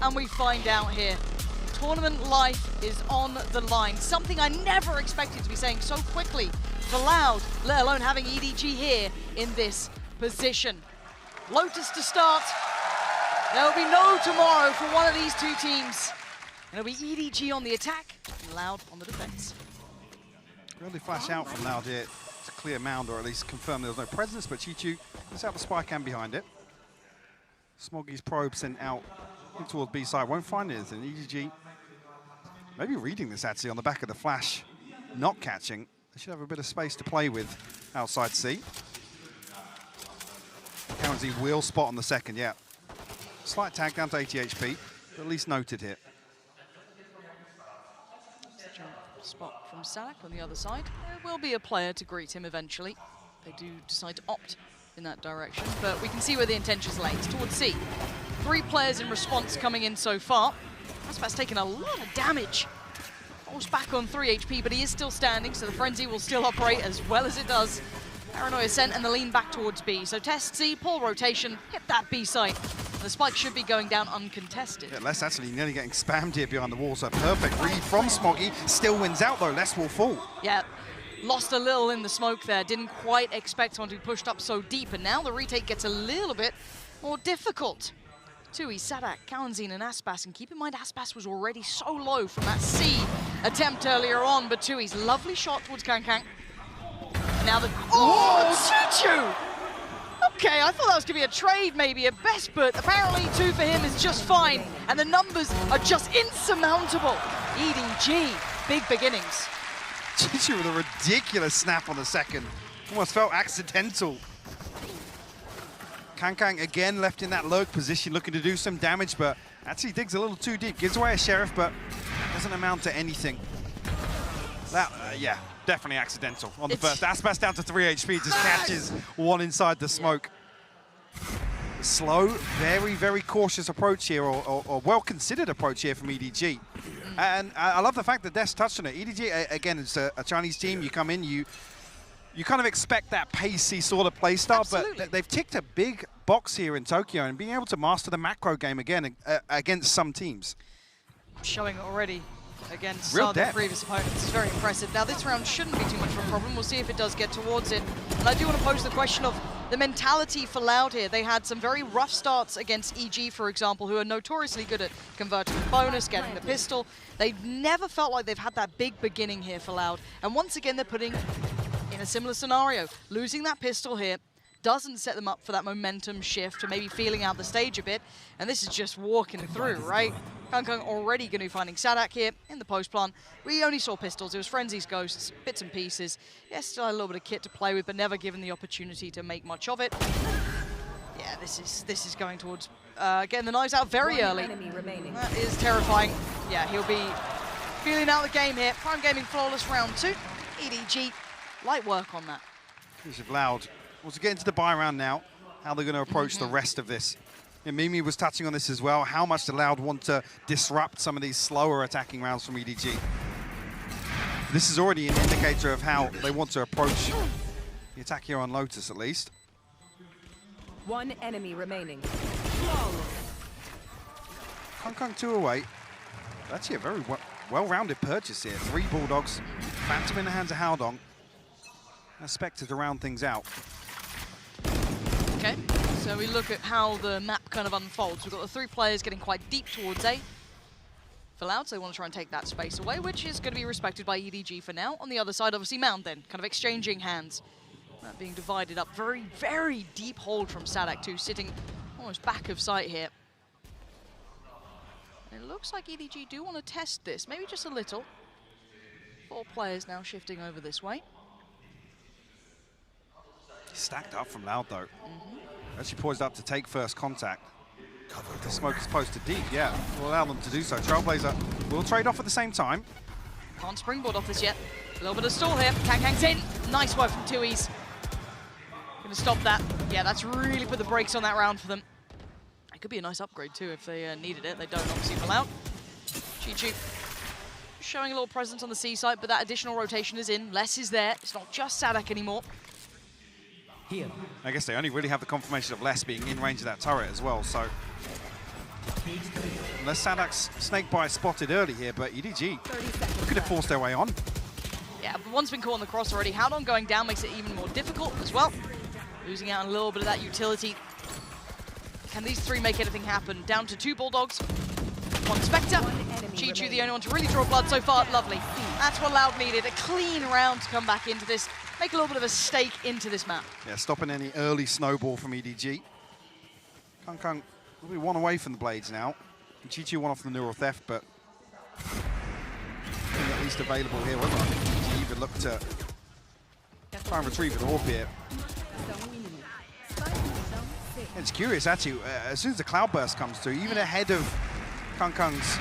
and we find out here. Tournament life is on the line. Something I never expected to be saying so quickly for Loud, let alone having EDG here in this position. Lotus to start. There'll be no tomorrow for one of these two teams. And it'll be EDG on the attack and Loud on the defense. Really flash out from Loud here to clear Mound, or at least confirm there was no presence, but Chichu gets out the spike and behind it. Smoggy's probe sent out towards B side, won't find anything. EDG maybe reading this actually on the back of the flash, not catching. They should have a bit of space to play with outside C. County will spot on the second, yeah. Slight tag down to 80 HP, but at least noted here. Such a spot from Salak on the other side. There will be a player to greet him eventually. They do decide to opt in that direction, but we can see where the intentions lay. It's towards C. 3 players in response coming in so far. Aspas taking a lot of damage. Almost back on 3 HP, but he is still standing, so the Frenzy will still operate as well as it does. Paranoia sent and the lean back towards B. So test C, pull rotation, hit that B site. The spike should be going down uncontested. Yeah, Les actually nearly getting spammed here behind the wall, so perfect read from Smoggy. Still wins out though, Les will fall. Yeah, lost a little in the smoke there. Didn't quite expect someone to be pushed up so deep, and now the retake gets a little bit more difficult. Tui, Sadak, Kalanzine and Aspas, and keep in mind Aspas was already so low from that C attempt earlier on, but Tui's lovely shot towards Kankang. Now the... Oh, Chichu! Okay, I thought that was going to be a trade maybe at best, but apparently 2 for him is just fine, and the numbers are just insurmountable. EDG, big beginnings. Chichu with a ridiculous snap on the second. Almost felt accidental. Kankang again left in that lurk position, looking to do some damage, but actually digs a little too deep. Gives away a Sheriff, but doesn't amount to anything. That, yeah, definitely accidental on the first. Aspas down to 3 HP, just catches one inside the smoke. Slow, very, very cautious approach here, or well-considered approach here from EDG. And I love the fact that Des touched on it. EDG, again, it's a Chinese team. You come in, you kind of expect that pacey sort of play style, but they've ticked a big box here in Tokyo and being able to master the macro game again against some teams. Showing it already against Real some of the previous opponents. It's very impressive. Now this round shouldn't be too much of a problem. We'll see if it does get towards it. And I do want to pose the question of the mentality for Loud here. They had some very rough starts against EG, for example, who are notoriously good at converting the bonus, getting the pistol. They've never felt like they've had that big beginning here for Loud. And once again, they're putting in a similar scenario. Losing that pistol here doesn't set them up for that momentum shift to maybe feeling out the stage a bit. And this is just walking through, right? Kankang already going to be finding Sadak here in the post plant. We only saw pistols. It was Frenzy's Ghosts, bits and pieces. Yes, still had a little bit of kit to play with, but never given the opportunity to make much of it. Yeah, this is going towards getting the knives out very early. That is terrifying. Yeah, he'll be feeling out the game here. Prime Gaming flawless round 2. EDG, light work on that. Loud. Well, to get into the buy round now, how they're going to approach the rest of this. Yeah, Mimi was touching on this as well. How much the Loud want to disrupt some of these slower attacking rounds from EDG. This is already an indicator of how they want to approach the attack here on Lotus, at least. 1 enemy remaining. Kong 2 away. Actually a very well-rounded purchase here. 3 Bulldogs, Phantom in the hands of Haldong. A Spectre to round things out. Okay, so we look at how the map kind of unfolds. We've got the 3 players getting quite deep towards A. For Loud, so they want to try and take that space away, which is going to be respected by EDG for now. On the other side, obviously, Mound then, kind of exchanging hands. That being divided up. Very, very deep hold from Sadak too, sitting almost back of sight here. And it looks like EDG do want to test this, maybe just a little. 4 players now shifting over this way. Stacked up from Loud though. Actually poised up to take first contact. The smoke is posted deep, yeah. Will allow them to do so. Trailblazer will trade off at the same time. Can't springboard off this yet. A little bit of stall here. Kankang's in. Nice work from Tui's. Gonna stop that. Yeah, that's really put the brakes on that round for them. It could be a nice upgrade too if they needed it. They don't obviously for Loud. Chichu showing a little presence on the C side, but that additional rotation is in. Les is there. It's not just Sadak anymore. Here. I guess they only really have the confirmation of Les being in range of that turret as well, so Unless Sadak's snake bite spotted early here, but EDG could have forced their way on. Yeah, but one's been caught on the cross already. Howdong going down makes it even more difficult as well. Losing out on a little bit of that utility. Can these three make anything happen? Down to 2 Bulldogs, 1 Spectre. Chi-Chu the only one to really draw blood so far. Lovely. That's what Loud needed. A clean round to come back into this. Make a little bit of a stake into this map. Yeah, stopping any early snowball from EDG. Kung will be 1 away from the Blades now. Chi-Chu 1 off the neural theft, but at least available here, wasn't it? I think EDG even looked to try and retrieve an orb here. It's curious, actually, as soon as the Cloud Burst comes through, even ahead of Kung's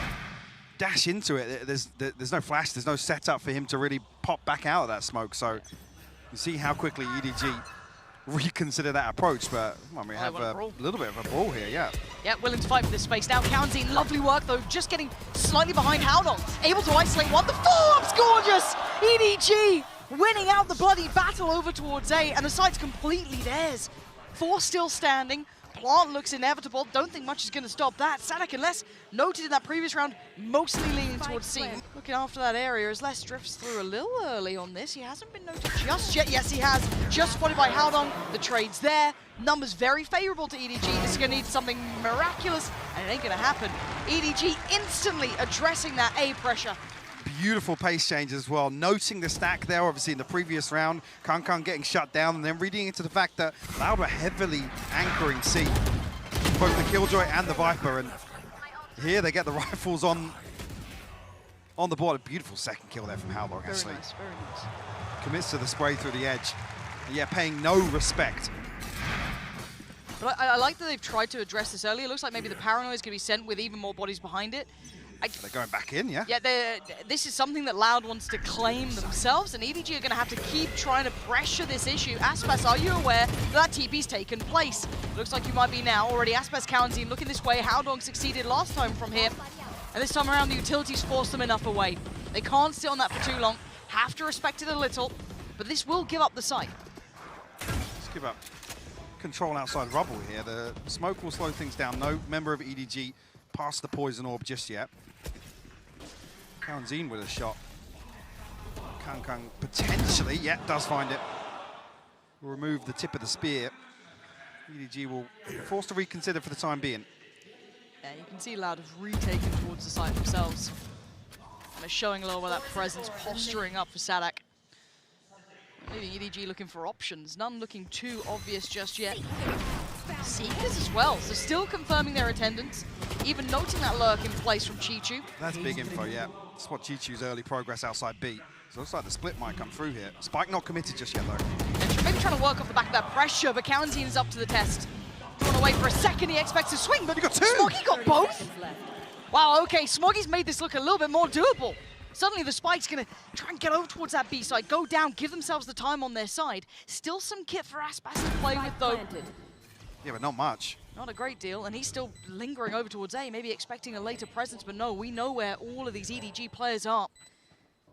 dash into it, there's no flash, there's no setup for him to really pop back out of that smoke. So you see how quickly EDG reconsider that approach, but we have a little bit of a brawl here, yeah. Yeah, willing to fight for this space now. Kaunzin, lovely work though, just getting slightly behind Howdong. Able to isolate one, the follow-up's gorgeous! EDG winning out the bloody battle over towards A, and the site's completely theirs. 4 still standing. Plant looks inevitable. Don't think much is going to stop that. Sadak and Les, noted in that previous round, mostly leaning towards C. Looking after that area as Les drifts through a little early on this. He hasn't been noted just yet. Yes, he has. Just spotted by Howdong. The trade's there. Numbers very favorable to EDG. This is going to need something miraculous, and it ain't going to happen. EDG instantly addressing that A pressure. Beautiful pace change as well. Noting the stack there, obviously, in the previous round. Kung getting shut down, and then reading into the fact that Loud were heavily anchoring C. Both the Killjoy and the Viper, and here they get the rifles on the board. A beautiful second kill there from Howdong, actually. Very nice, very nice. Commits to the spray through the edge. And yeah, paying no respect. But I like that they've tried to address this early. It looks like maybe the paranoia is going to be sent with even more bodies behind it. They're going back in, yeah? Yeah, this is something that Loud wants to claim themselves, and EDG are going to have to keep trying to pressure this issue. Aspas, are you aware that TP's taken place? Looks like you might be now already. Aspas, Kaunzin looking this way. Howdong succeeded last time from here, and this time around the utilities forced them enough away. They can't sit on that for too long. Have to respect it a little, but this will give up the site. Let's give up control outside rubble here. The smoke will slow things down. No member of EDG past the poison orb just yet. Kaunzin with a shot. Kung potentially, yeah, does find it. Will remove the tip of the spear. EDG will be forced to reconsider for the time being. Yeah, you can see Loud have retaken towards the site themselves. And they're showing a little bit of that presence, posturing up for Sadak. Maybe EDG looking for options. None looking too obvious just yet. Seekers as well, so still confirming their attendance. Even noting that lurk in place from Chi-Chu. That's big info, yeah. Spot Chi-Chu's early progress outside B. So it looks like the split might come through here. Spike not committed just yet, though. And maybe trying to work off the back of that pressure, but Kaunzin is up to the test. Drawn away for a second, he expects to swing, but he got 2! Smoggy got both? Wow, okay, Smoggy's made this look a little bit more doable. Suddenly the Spike's going to try and get over towards that B side, go down, give themselves the time on their side. Still some kit for Aspas to play with, though. Yeah, but not much. Not a great deal, and he's still lingering over towards A, maybe expecting a later presence, but no, we know where all of these EDG players are.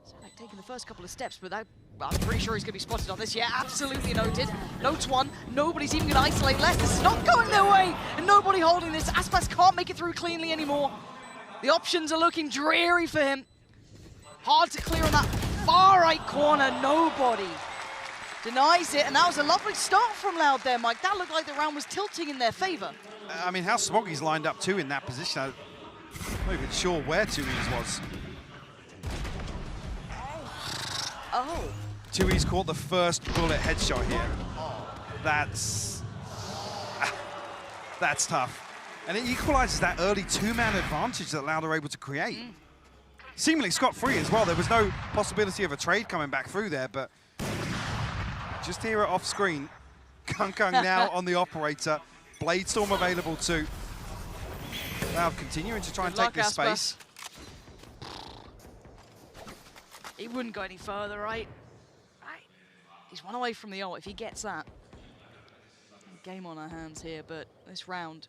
So they've taken the first couple of steps, but I'm pretty sure he's going to be spotted on this. Yeah, absolutely noted. Notes 1, nobody's even going to isolate left. This is not going their way, and nobody holding this. Aspas can't make it through cleanly anymore. The options are looking dreary for him. Hard to clear on that far right corner, nobody. Denies it, and that was a lovely start from Loud there, Mike. That looked like the round was tilting in their favor. I mean, how Smoggy's lined up too in that position. I'm not even sure where 2E's was. Oh. 2E's caught the first bullet headshot here. That's tough. And it equalizes that early 2-man advantage that Loud are able to create. Seemingly scot-free as well. There was no possibility of a trade coming back through there, but just hear it off screen. Kung now on the operator. Bladestorm available too. Loud continuing to try and take this space. He wouldn't go any further, right? He's 1 away from the ult. If he gets that, game on our hands here, but this round,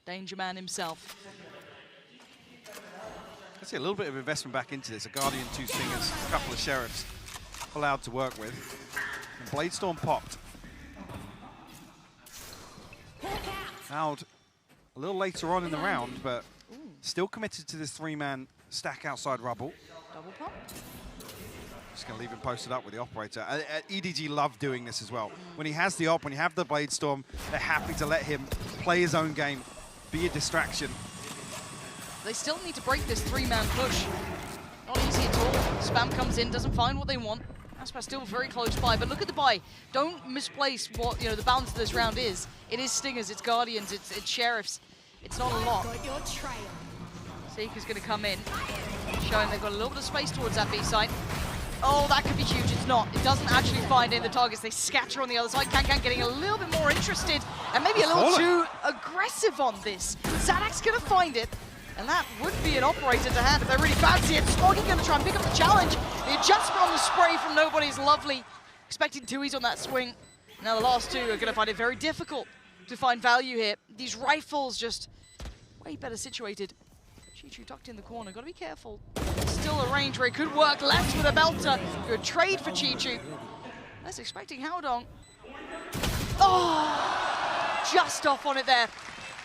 Danger Man himself. I see a little bit of investment back into this. A Guardian, 2 Stingers, a couple of Sheriffs allowed to work with. And Bladestorm popped. Loud a little later on in the round, but still committed to this 3-man stack outside rubble. Double pump. Just going to leave him posted up with the operator. EDG love doing this as well. When he has the op, when you have the Blade Storm, they're happy to let him play his own game, be a distraction. They still need to break this 3-man push. Not easy at all. Spam comes in, doesn't find what they want. Aspas still very close by, but look at the buy. Don't misplace what the balance of this round is. It is Stingers, it's Guardians, it's Sheriffs. It's not a lot. Seeker's going to come in, showing they've got a little bit of space towards that B site. Oh, that could be huge. It's not. It doesn't actually find any of the targets. They scatter on the other side. Kankan getting a little bit more interested and maybe a little too aggressive on this. Sadak's going to find it, and that would be an operator to hand if they really fancy it. Smoggy going to try and pick up the challenge. The adjustment on the spray from Nobody is lovely. Expecting 2s on that swing. Now the last 2 are going to find it very difficult to find value here. These rifles just way better situated. Chichu tucked in the corner, gotta be careful. Still a range where it could work. Left with a belter. Good trade for Chichu. Less expecting Howdong. Oh, just off on it there.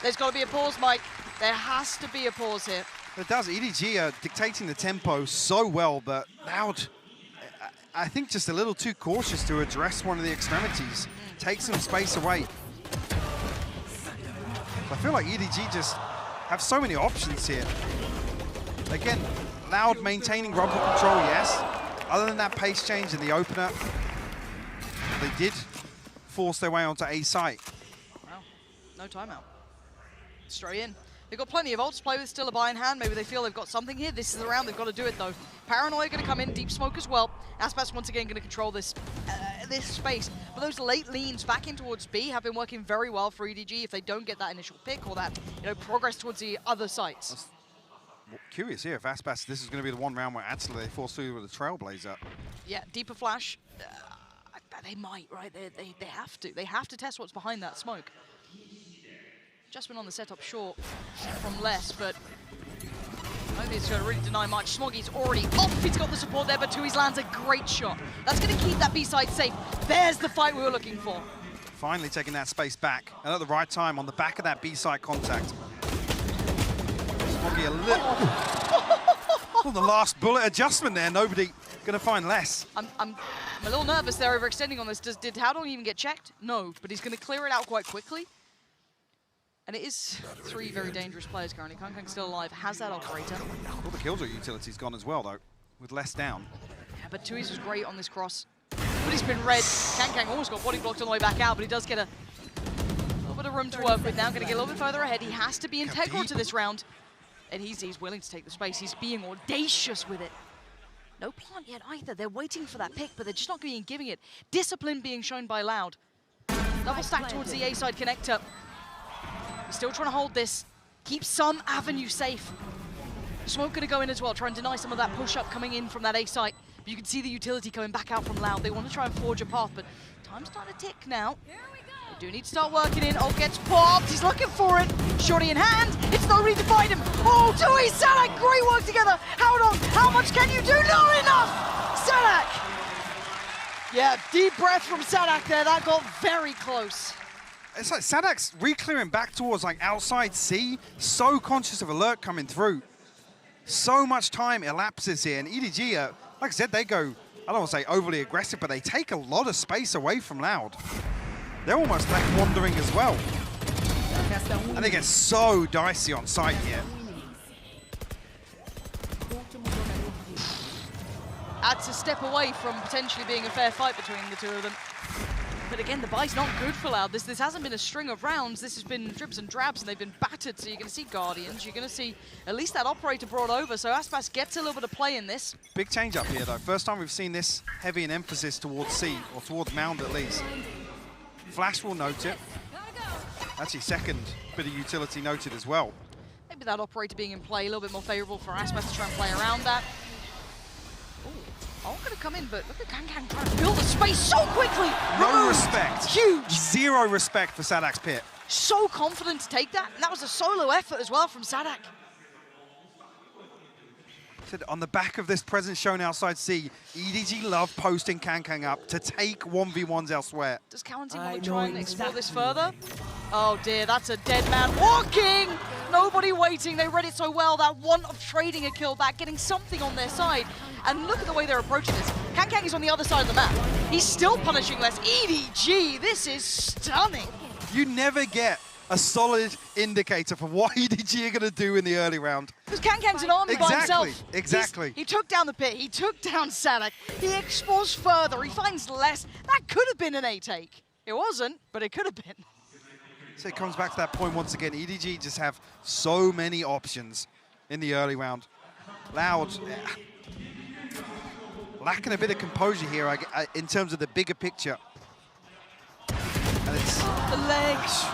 There's gotta be a pause, Mike. There has to be a pause here. It does. EDG are dictating the tempo so well, but Loud, I think, just a little too cautious to address one of the extremities. Take some space away. I feel like EDG just have so many options here. Again, Loud maintaining rubble control, yes. Other than that pace change in the opener, they did force their way onto A site. Wow, no timeout. Straight in. They've got plenty of ults to play with, still a buy in hand. Maybe they feel they've got something here. This is the round, they've got to do it though. Paranoia going to come in, deep smoke as well. Aspas once again going to control this this space. But those late leans back in towards B have been working very well for EDG if they don't get that initial pick or that progress towards the other sites. Curious here if Aspas, this is going to be the one round where actually they force through with a Trailblazer. Yeah, deeper flash. They might, right? They have to. They have to test what's behind that smoke. Adjustment on the setup short from less, but I don't think it's going to really deny much. Smoggy's already off. He's got the support there, but Tui's lands a great shot. That's going to keep that B side safe. There's the fight we were looking for. Finally taking that space back, and at the right time on the back of that B side contact. Smoggy a little. Oh, the last bullet adjustment there. Nobody going to find less. I'm a little nervous they're overextending on this. Did Howdong even get checked? No, but he's going to clear it out quite quickly. And it is 3 very dangerous players currently. Kankang's still alive, has that operator. All the Killjoy utility's gone as well, though, with less down. Yeah, but Tui's was great on this cross. But he's been red. Kankang almost got body blocked on the way back out, but he does get a little bit of room to work with now. Going to get a little bit further ahead. He has to be integral to this round. And he's willing to take the space. He's being audacious with it. No plant yet either. They're waiting for that pick, but they're just not going to be giving it. Discipline being shown by Loud. Double stack towards the A side connector. Still trying to hold this, keep some avenue safe. Smoke going to go in as well, try and deny some of that push-up coming in from that A site. But you can see the utility coming back out from Loud. They want to try and forge a path, but time's starting to tick now. They do need to start working in. Oh, gets popped. He's looking for it. Shorty in hand. It's nobody to find him. Oh, Tui, Sadak, great work together. How much can you do? Not enough. Sadak. Yeah, deep breath from Sadak there. That got very close. It's like Sadak's re-clearing back towards like outside C, so conscious of alert coming through. So much time elapses here, and EDG, like I said, they go, I don't want to say overly aggressive, but they take a lot of space away from Loud. They're almost left wandering as well. And they get so dicey on site here. That's a step away from potentially being a fair fight between the two of them. But again, the buy's not good for Loud. This hasn't been a string of rounds. This has been dribs and drabs, and they've been battered. So you're going to see Guardians. You're going to see at least that operator brought over. So Aspas gets a little bit of play in this. Big change up here, though. First time we've seen this heavy an emphasis towards C, or towards Mound at least. Flash will note it. Actually, second bit of utility noted as well. Maybe that operator being in play a little bit more favorable for Aspas to try and play around that. I'm going to come in, but look at Kankang trying to fill the space so quickly. No respect. Huge. Zero respect for Sadak's pit. So confident to take that. And that was a solo effort as well from Sadak. On the back of this presence shown outside C, EDG love posting Kankang up to take 1v1s elsewhere. Does Cowan team want to try and explore this further? Oh dear, that's a dead man walking! Nobody waiting, they read it so well, that want of trading a kill back, getting something on their side. And look at the way they're approaching this. Kang is on the other side of the map. He's still punishing less. EDG, this is stunning. You never get a solid indicator for what EDG are going to do in the early round. Because Kang's an army by himself. Exactly. He took down the pit, he took down Sadak, he explores further, he finds less. That could have been an A-take. It wasn't, but it could have been. So it comes back to that point once again. EDG just have so many options in the early round. Loud, lacking a bit of composure here in terms of the bigger picture. And it's the legs.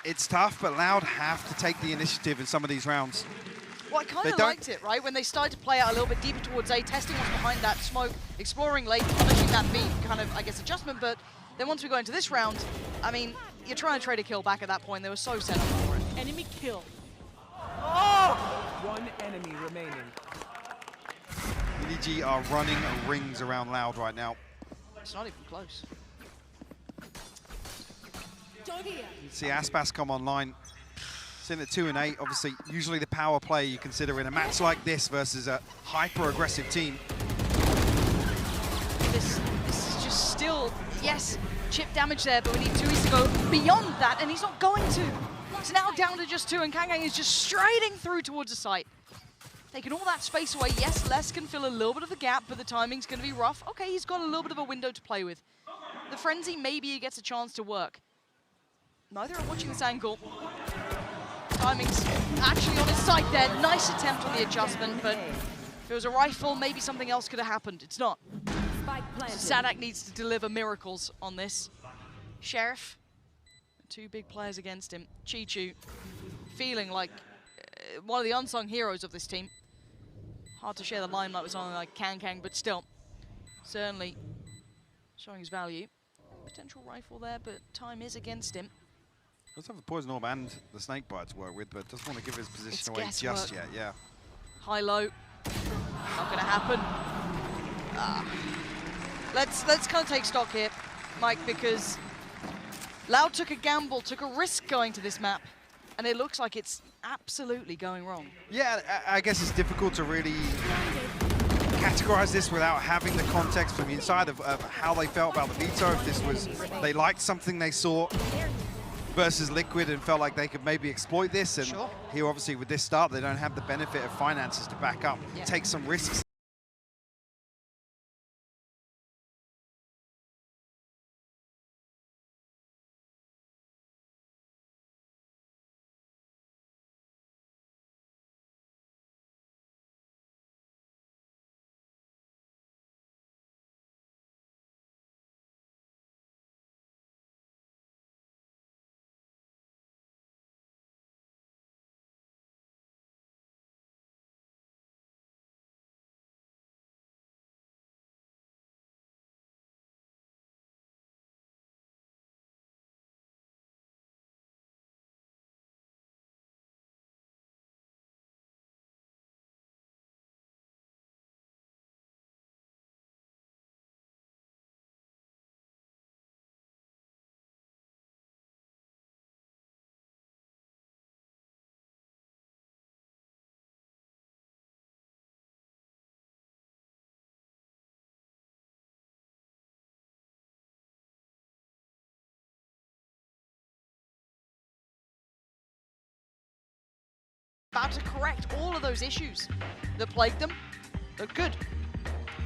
It's tough, but Loud have to take the initiative in some of these rounds. Well, I kind of liked it, right? When they started to play out a little bit deeper towards A, testing what's behind that smoke, exploring late, punishing that B kind of, I guess, adjustment. But then once we go into this round, I mean, you're trying to trade a kill back at that point. They were so set up for it. Enemy kill. Oh! One enemy remaining. EDG are running rings around Loud right now. It's not even close. You see Aspas come online. Sitting at 2 and 8, obviously, usually the power play you consider in a match like this versus a hyper-aggressive team. This is just still, yes, chip damage there, but we need Tuis to go beyond that, and he's not going to. It's now down to just 2, and Kang is just striding through towards the site. Taking all that space away. Yes, Les can fill a little bit of the gap, but the timing's going to be rough. Okay, he's got a little bit of a window to play with. The Frenzy, maybe he gets a chance to work. Neither are watching this angle. Timing's actually on his side there. Nice attempt on the adjustment, but if it was a rifle, maybe something else could have happened. It's not. So Sadak needs to deliver miracles on this. Sheriff, 2 big players against him. Chi-Chu, feeling like one of the unsung heroes of this team. Hard to share the limelight with someone like Kang, but still, certainly showing his value. Potential rifle there, but time is against him. Does have the Poison Orb and the Snake Bite to work with, but doesn't want to give his position away just yet, yeah. High-low, not gonna happen. Let's kind of take stock here, Mike, because Loud took a gamble, took a risk going to this map, and it looks like it's absolutely going wrong. Yeah, I guess it's difficult to really categorize this without having the context from the inside of how they felt about the veto. If this was, they liked something they saw versus Liquid and felt like they could maybe exploit this. And here, obviously, with this start, they don't have the benefit of finances to back up, take some risks. About to correct all of those issues that plagued them. Look good.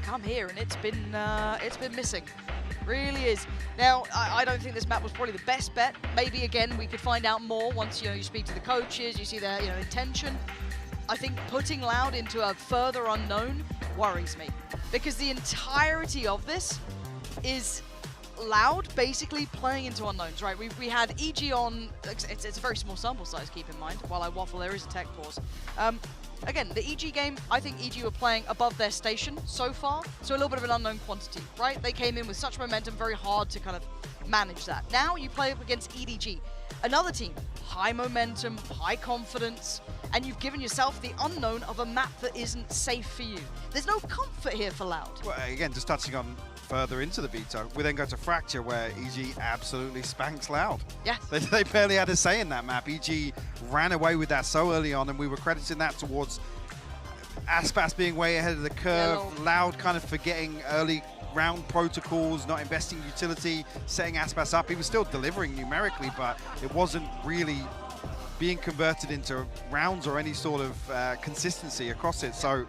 Come here, and it's been missing. Really is. Now, I don't think this map was probably the best bet. Maybe again we could find out more once you speak to the coaches, you see their intention. I think putting Loud into a further unknown worries me, because the entirety of this is Loud basically playing into unknowns, right? We had EG on, it's a very small sample size, keep in mind. While I waffle, there is a tech pause. Again, the EG game, I think EG were playing above their station so far, so a little bit of an unknown quantity, right? They came in with such momentum, very hard to kind of manage that. Now you play up against EDG, another team, high momentum, high confidence, and you've given yourself the unknown of a map that isn't safe for you. There's no comfort here for Loud. Well, again, just touching on further into the veto, we then go to Fracture, where EG absolutely spanks Loud. Yeah. They barely had a say in that map. EG ran away with that so early on, and we were crediting that towards Aspas being way ahead of the curve, Loud kind of forgetting early round protocols, not investing utility, setting Aspas up. He was still delivering numerically, but it wasn't really being converted into rounds or any sort of consistency across it. So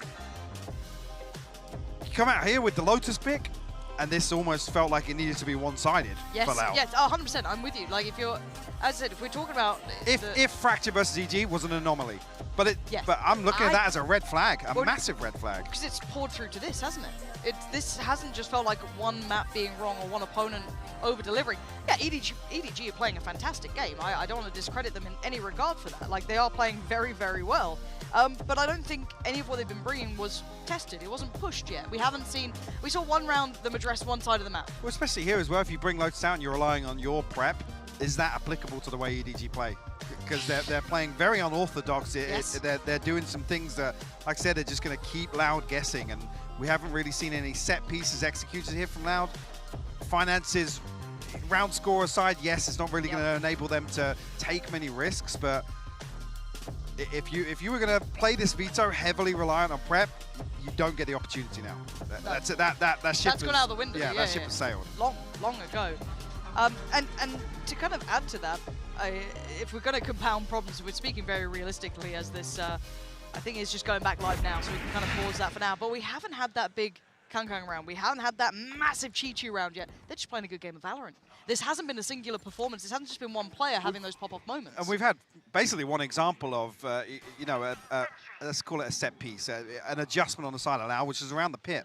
you come out here with the Lotus pick, and this almost felt like it needed to be one-sided for Loud. Yes, 100%. I'm with you. Like, if you're, as I said, if we're talking about if Fracture versus EG was an anomaly, but I'm looking at that as a red flag, a massive red flag. Because it's poured through to this, hasn't it? This hasn't just felt like one map being wrong or one opponent over-delivering. Yeah, EDG are playing a fantastic game. I don't want to discredit them in any regard for that. Like, they are playing very, very well. But I don't think any of what they've been bringing was tested. It wasn't pushed yet. We saw one round them address one side of the map. Well, especially here as well, if you bring Lotus out and you're relying on your prep, is that applicable to the way EDG play? Because they're playing very unorthodox. They're doing some things that, like I said, they're just going to keep Loud guessing, and we haven't really seen any set pieces executed here from Loud. Finances, round score aside, yes, it's not really going to enable them to take many risks, but if you were going to play this veto heavily reliant on prep, you don't get the opportunity now. That's it. That ship That's gone out of the window. Yeah, that ship has sailed. Long ago. And to kind of add to that, if we're going to compound problems, we're speaking very realistically as this, I think it's just going back live now, so we can kind of pause that for now. But we haven't had that big Kangkang round. We haven't had that massive Chi-Chu round yet. They're just playing a good game of Valorant. This hasn't been a singular performance. This hasn't just been one player having those pop-off moments. And we've had basically one example of, let's call it a set piece, an adjustment on the side of Loud, which is around the pit.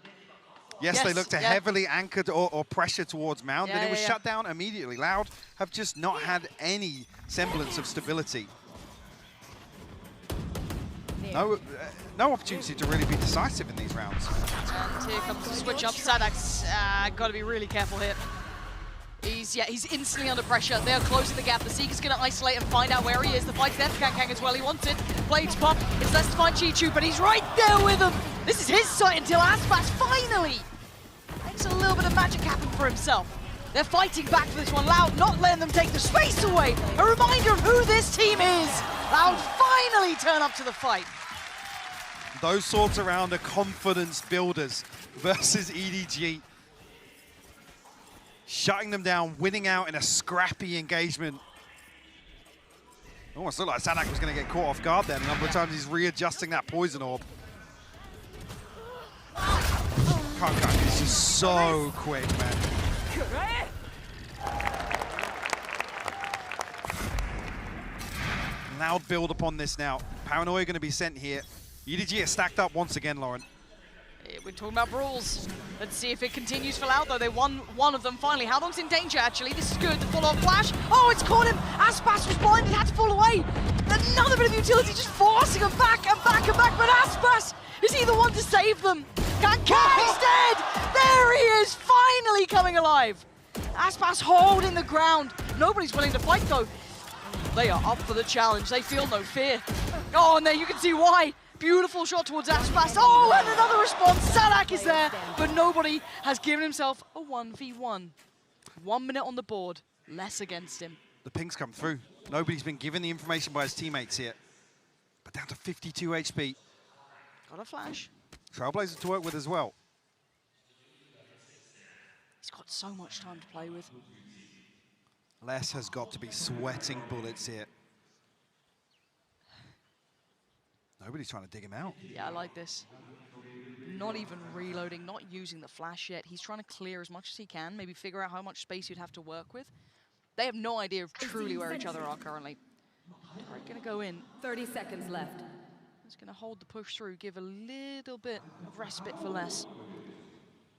Yes, they looked to heavily anchored or pressure towards Mound, and it was shut down immediately. Loud have just not had any semblance of stability. No opportunity to really be decisive in these rounds. And here comes the switch up. Sadak's got to be really careful here. He's instantly under pressure. They are closing the gap. The Seeker's going to isolate and find out where he is. The fight's there for Kangkang as well. He wants it. Blades pop. It's less to find Chi-Chu, but he's right there with him. This is his sight until Aspas finally makes a little bit of magic happen for himself. They're fighting back for this one. Loud not letting them take the space away. A reminder of who this team is. Loud finally turn up to the fight. Those sorts around are confidence builders versus EDG. Shutting them down, winning out in a scrappy engagement. Almost looked like Sadak was going to get caught off guard then. A number of times he's readjusting that poison orb. Kangkang is just so quick, man. Loud build upon this now. Paranoia going to be sent here. EDG are stacked up once again, Lauren. We're talking about brawls. Let's see if it continues for Loud, though. They won one of them finally. Haldong's in danger, actually. This is good. The full-on flash. Oh, it's caught him. Aspas was blinded, had to fall away. Another bit of utility, just forcing him back and back and back. But Aspas, is he the one to save them? Kangkang's dead. There he is, finally coming alive. Aspas holding the ground. Nobody's willing to fight, though. They are up for the challenge. They feel no fear. Oh, and there you can see why. Beautiful shot towards Aspas. Oh, and another response. Sadak is there, but nobody has given himself a 1v1. 1 minute on the board, less against him. The ping's come through. Nobody's been given the information by his teammates here. But down to 52 HP. Got a flash. Trailblazer to work with as well. He's got so much time to play with. Les has got to be sweating bullets here. Nobody's trying to dig him out. Yeah, I like this. Not even reloading, not using the flash yet. He's trying to clear as much as he can, maybe figure out how much space you'd have to work with. They have no idea of truly where each other are currently. All right, gonna go in. 30 seconds left. He's gonna hold the push through, give a little bit of respite for Les.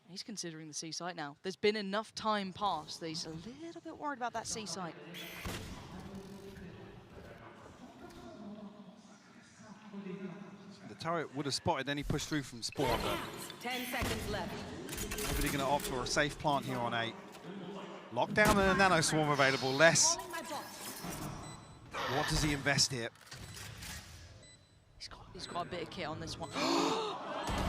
He's considering the C site now. There's been enough time passed that he's a little bit worried about that C site. The turret would have spotted any push through from spawn, but 10 seconds left. nobody going to opt for a safe plant here on 8. Lockdown and a nano swarm available. Les, what does he invest here? He's got a bit of kit on this one.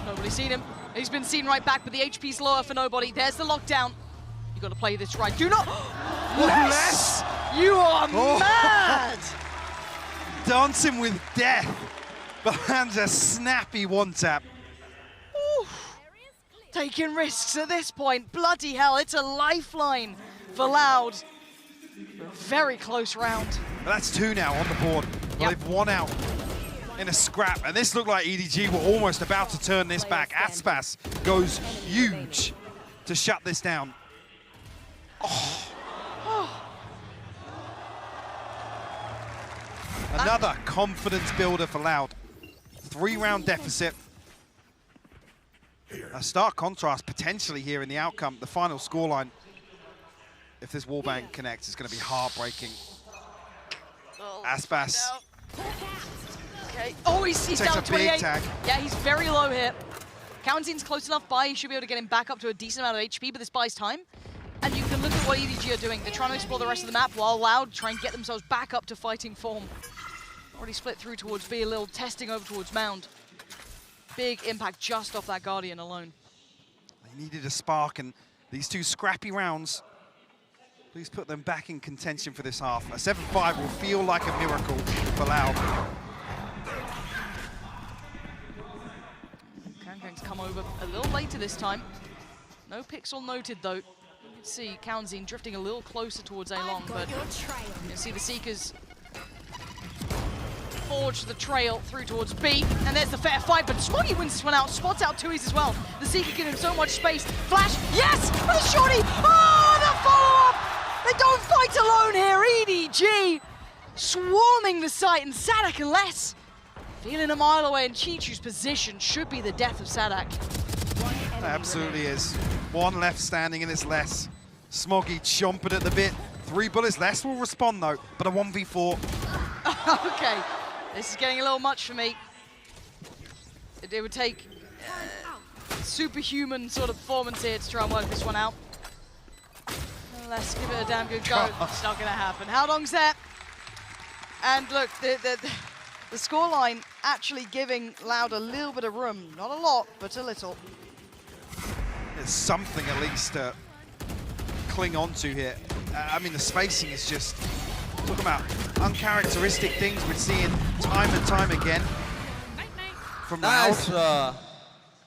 Nobody's seen him. He's been seen right back, but the HP's lower for nobody. There's the lockdown. You got to play this right. Do not. Less. You are mad. Dancing with death behind a snappy one-tap. Taking risks at this point. Bloody hell, it's a lifeline for Loud. A very close round. That's 2 now on the board. Well, they've won out in a scrap, and this looked like EDG were almost about to turn this back. Aspas goes huge to shut this down. Another confidence builder for Loud. 3-round deficit. A stark contrast potentially here in the outcome. The final scoreline, if this wallbang connects, is going to be heartbreaking. Aspas. Okay. Oh, he's down a 28. big tag. Yeah, he's very low here. Counting's close enough by. He should be able to get him back up to a decent amount of HP, but this buys time. And you can look at what EDG are doing. They're trying to explore the rest of the map while Loud try and get themselves back up to fighting form. Already split through towards B, a little testing over towards Mound. Big impact just off that Guardian alone. They needed a spark, and these 2 scrappy rounds, please put them back in contention for this half. A 7-5 will feel like a miracle for Loud. Kangkang's come over a little later this time. No pixel noted though. You can see Kaunzin drifting a little closer towards A-Long, but you can see the Seekers forge the trail through towards B, and there's the fair fight, but Smoggy wins this one out, spots out Tui's as well. The Seeker give him so much space. Flash, yes! For the shorty! Oh, the follow-up! They don't fight alone here, EDG swarming the site, and Sadak and Les feeling a mile away, and Chichu's position should be the death of Sadak. It absolutely is. 1 left standing, and it's Les. Smoggy chomping at the bit. 3 bullets. Les will respond though, but a 1v4. Okay. This is getting a little much for me. It would take superhuman sort of performance here to try and work this one out. Let's give it a damn good go. It's not going to happen. Haldong's there. And look, the scoreline actually giving Loud a little bit of room. Not a lot, but a little. There's something at least to cling on to here. I mean, the spacing is just... Talk about uncharacteristic things we're seeing time and time again from Loud.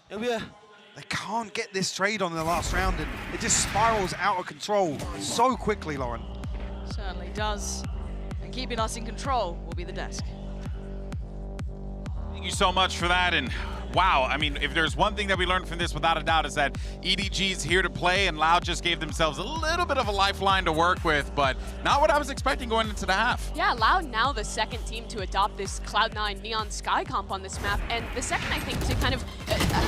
They can't get this trade on in the last round, and it just spirals out of control so quickly, Lauren. Certainly does. And keeping us in control will be the desk. Thank you so much for that, and wow, I mean, if there's one thing that we learned from this without a doubt is that EDG's here to play, and Loud just gave themselves a little bit of a lifeline to work with, but not what I was expecting going into the half. Yeah, Loud now the second team to adopt this Cloud9 Neon Sky comp on this map, and the second, I think, to kind of,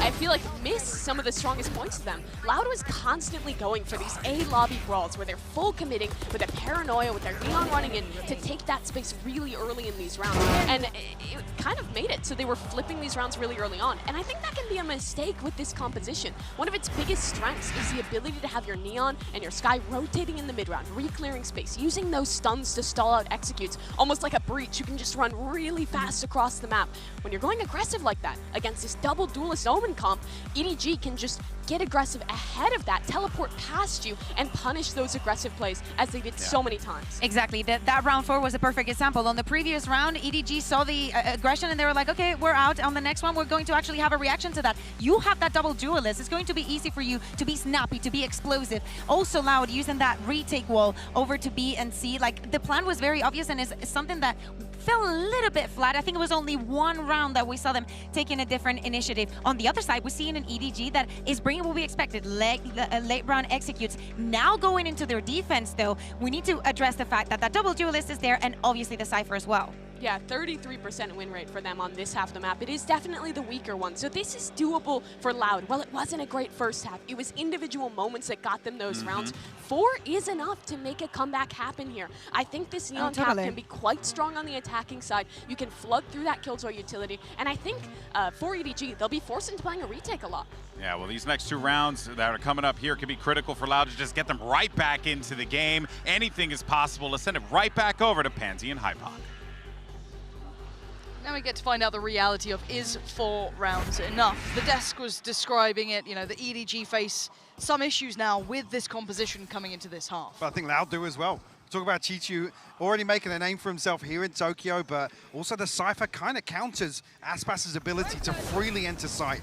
I feel like, miss some of the strongest points of them. Loud was constantly going for these A-lobby brawls where they're full committing with a paranoia, with their Neon running in to take that space really early in these rounds, and it kind of made it so they were flipping these rounds really early on. And I think that can be a mistake with this composition. One of its biggest strengths is the ability to have your Neon and your Sky rotating in the mid-round, re-clearing space, using those stuns to stall out executes, almost like a breach. You can just run really fast across the map. When you're going aggressive like that, against this double duelist Omen comp, EDG can just get aggressive ahead of that, teleport past you, and punish those aggressive plays, as they did so many times. Exactly. That round 4 was a perfect example. On the previous round, EDG saw the aggression, and they were like, okay, we're out. On the next one, we're going to actually have a reaction to that. You have that double duelist. It's going to be easy for you to be snappy, to be explosive. Also Loud using that retake wall over to B and C. Like, the plan was very obvious, and is something that fell a little bit flat. I think it was only 1 round that we saw them taking a different initiative. On the other side, we're seeing an EDG that is bringing what we expected, late round executes. Now going into their defense, though, we need to address the fact that that double duelist is there, and obviously the Cypher as well. Yeah, 33% win rate for them on this half of the map. It is definitely the weaker one. So this is doable for Loud. Well, it wasn't a great first half. It was individual moments that got them those rounds. 4 is enough to make a comeback happen here. I think this Neon cap can be quite strong on the attacking side. You can flood through that Killjoy utility. And I think for EDG, they'll be forced into playing a retake a lot. Yeah, well, these next 2 rounds that are coming up here could be critical for Loud to just get them right back into the game. Anything is possible. Let's send it right back over to Pansy and Hypok. Now we get to find out the reality of, is 4 rounds enough? The desk was describing it, you know, the EDG face some issues now with this composition coming into this half. But I think Loud do as well. Talk about Chichu already making a name for himself here in Tokyo, but also the Cypher kind of counters Aspas's ability to freely enter site.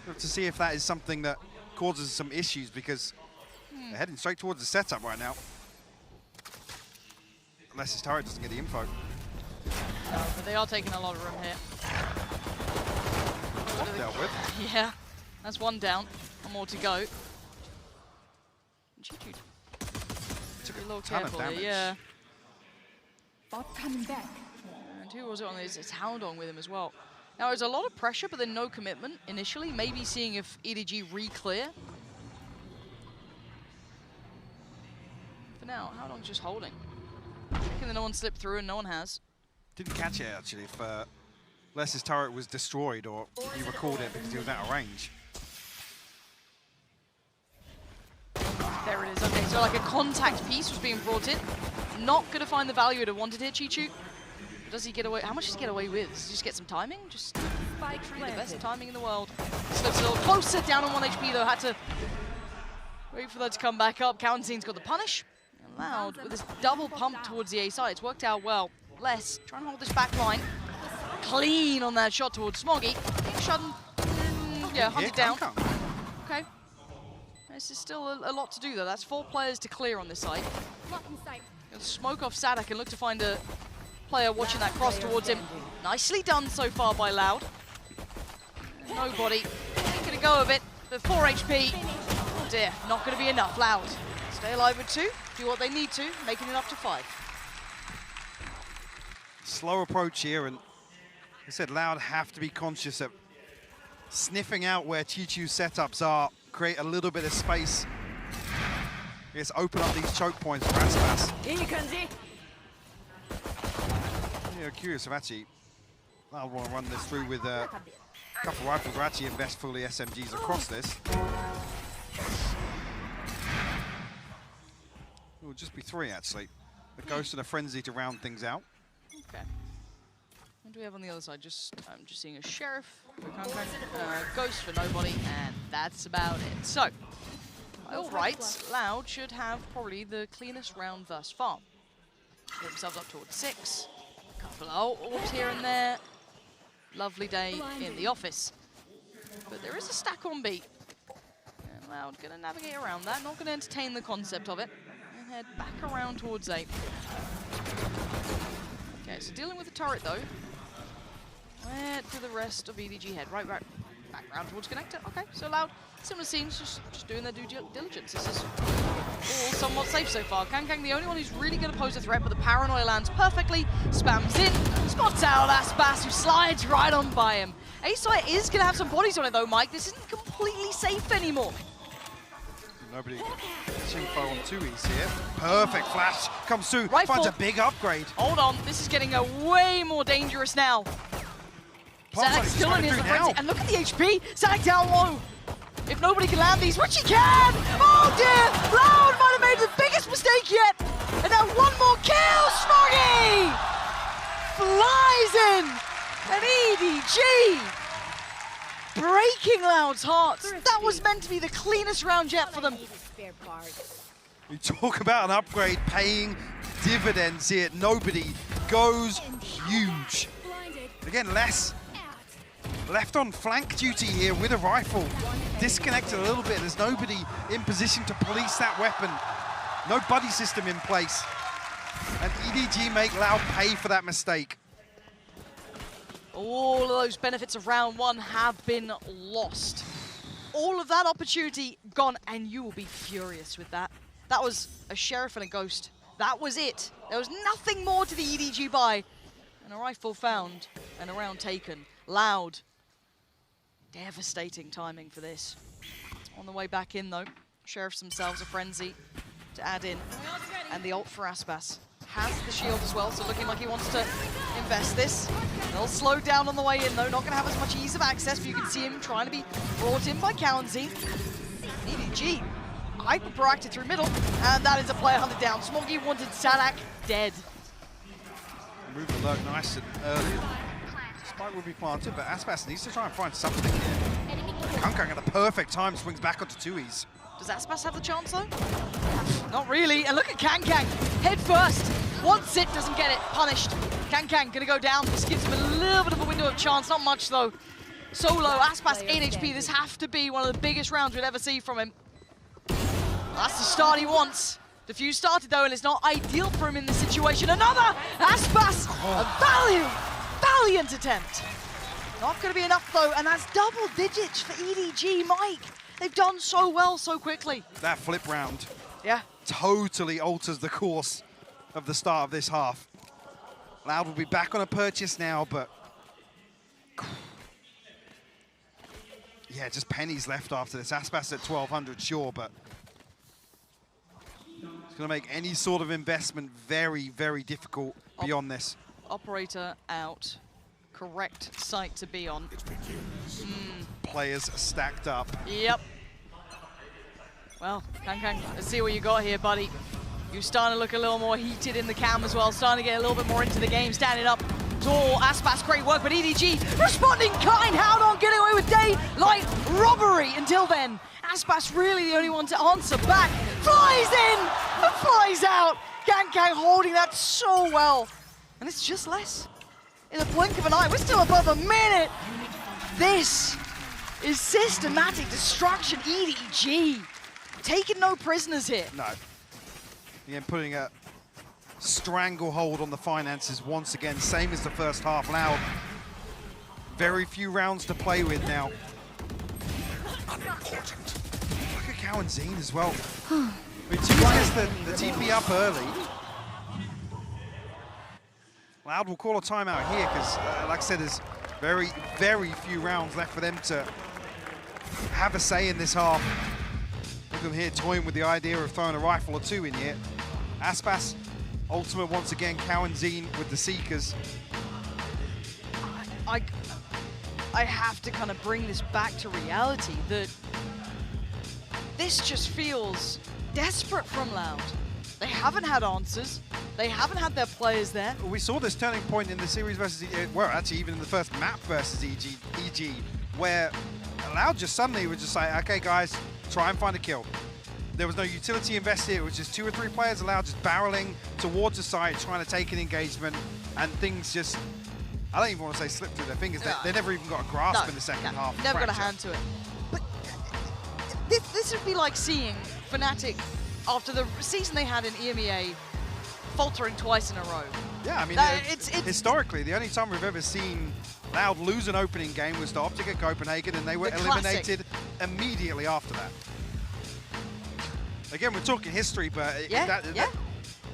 We have to see if that is something that causes some issues, because they're heading straight towards the setup right now. Unless his turret doesn't get the info. No, but they are taking a lot of room here. Dealt with. Yeah, that's 1 down. 1 more to go. Chichu took a little ton of careful damage. there, yeah. Bot coming back. And who was it on this? It's Houndong with him as well. Now, there's a lot of pressure, but then no commitment initially. Maybe seeing if EDG re-clear. For now, Houndong's just holding. Thinking that no one slipped through, and no one has. Didn't catch it, actually, if Les's turret was destroyed or he recalled it because he was out of range. There it is. Okay, so like a contact piece was being brought in. Not going to find the value it wanted here, Chichu. Does he get away? How much does he get away with? Does he just get some timing? Just the best timing in the world. Slips a little closer, down on 1 HP though. Had to wait for that to come back up. Counten's got the punish. And Loud with this double pump towards the A side. It's worked out well. Les trying to hold this back line. Clean on that shot towards Smoggy. Shut yeah, hunted down. Okay. This is still a lot to do though. That's 4 players to clear on this side. Gonna smoke off Sadak and look to find a player watching that cross towards him. Nicely done so far by Loud. Nobody making a go of it. But 4 HP. Oh dear, not going to be enough. Loud. Stay alive with 2. Do what they need to, making it up to 5. Slow approach here, and like I said, Loud have to be conscious of sniffing out where Chichu's setups are, create a little bit of space. Yes, open up these choke points for Aspas. Yeah, curious if actually Loud want to run this through with a couple of rifles or actually invest fully SMGs across this. It will just be 3 actually. The Ghost and a Frenzy to round things out. Okay. What do we have on the other side? I'm just seeing a Sheriff, Ghost for nobody, and that's about it. So, by all rights, Loud should have probably the cleanest round thus far. Get themselves up towards 6. A couple of orbs here and there. Lovely day in the office. But there is a stack on B. And Loud going to navigate around that, not going to entertain the concept of it. And head back around towards A. Okay, so dealing with the turret though. Where do the rest of EDG head? Right, back round towards connector. Okay, so Loud, similar scenes, just doing their due diligence. This is all somewhat safe so far. Kankang, the only one who's really going to pose a threat, but the paranoia lands perfectly, spams in, spots out Aspas, who slides right on by him. A-Site is going to have some bodies on it though, Mike. This isn't completely safe anymore. Nobody gets info on 2Es here. Perfect flash comes through, Rifle. finds a big upgrade. Hold on, this is getting way more dangerous now. Sadak still in his frenzy, and look at the HP. Sadak down low. If nobody can land these, which he can! Oh dear! Loud might have made the biggest mistake yet! And then 1 more kill! Smoggy! Flies in! And EDG! Breaking Loud's hearts. That was meant to be the cleanest round yet for them. You talk about an upgrade paying dividends here. Nobody goes huge. Again, left on flank duty here with a rifle. Disconnected a little bit. There's nobody in position to police that weapon. No buddy system in place. And EDG make Loud pay for that mistake. All of those benefits of round 1 have been lost. All of that opportunity gone, and you will be furious with that. That was a Sheriff and a Ghost. That was it. There was nothing more to the EDG buy. And a rifle found, and a round taken. Loud. Devastating timing for this. On the way back in though, Sheriffs themselves a frenzy to add in. And the ult for Aspas. Has the shield as well, so looking like he wants to invest this. They'll slow down on the way in though, not going to have as much ease of access, but you can see him trying to be brought in by Counzy. EDG, hyper proactive through middle, and that is a player hunted down. Smoggy wanted Sadak dead. Move the lurk nice and early. Spike will be planted, but Aspas needs to try and find something here. Kunkung at the perfect time swings back onto 2Es. Does Aspas have the chance though? Not really. And look at Kankang, head first. Wants it, doesn't get it, punished. Kankang gonna go down. This gives him a little bit of a window of chance, not much though. Solo, Aspas 8 HP. This have to be one of the biggest rounds we'd ever see from him. That's the start he wants. Diffuse started though, and it's not ideal for him in this situation. Another Aspas, a valiant attempt. Not gonna be enough though, and that's double digits for EDG, Mike. They've done so well so quickly. That flip round Yeah. totally alters the course of the start of this half. Loud will be back on a purchase now, but yeah, just pennies left after this. Aspas at 1200, sure, but it's going to make any sort of investment very, very difficult beyond this. Operator out. Correct site to be on. Players stacked up. Yep. Well, Kankang, let's see what you got here, buddy. You're starting to look a little more heated in the cam as well, starting to get a little bit more into the game, standing up tall. Aspas, great work, but EDG responding kind. How not getting away with daylight robbery until then. Aspas really the only one to answer back. Flies in and flies out. Kankang holding that so well. And it's just less. In the blink of an eye, we're still above a minute. This is systematic destruction, EDG. Taking no prisoners here. No. Again, putting a stranglehold on the finances once again, same as the first half. Loud. Very few rounds to play with now. Unimportant. Look at Cow and Zine as well. We gets the TP up early. Loud will call a timeout here because, like I said, there's very, very few rounds left for them to have a say in this half. Look at them here toying with the idea of throwing a rifle or two in here. Aspas, ultimate once again, Cow and Zine with the Seekers. I have to kind of bring this back to reality that this just feels desperate from Loud. They haven't had answers. They haven't had their players there. We saw this turning point in the series versus, well, actually even in the first map versus EG, where Loud just suddenly was just like, okay, guys, try and find a kill. There was no utility invested. It was just 2 or 3 players Loud just barreling towards the side, trying to take an engagement, and things just, I don't even want to say slip through their fingers. They never even got a grasp in the second half. Never got a hand to it. But this would be like seeing Fnatic after the season they had in EMEA faltering twice in a row. Yeah, I mean, it's historically, the only time we've ever seen Loud lose an opening game was to Optic at Copenhagen, and they were eliminated immediately after that. Again, we're talking history, but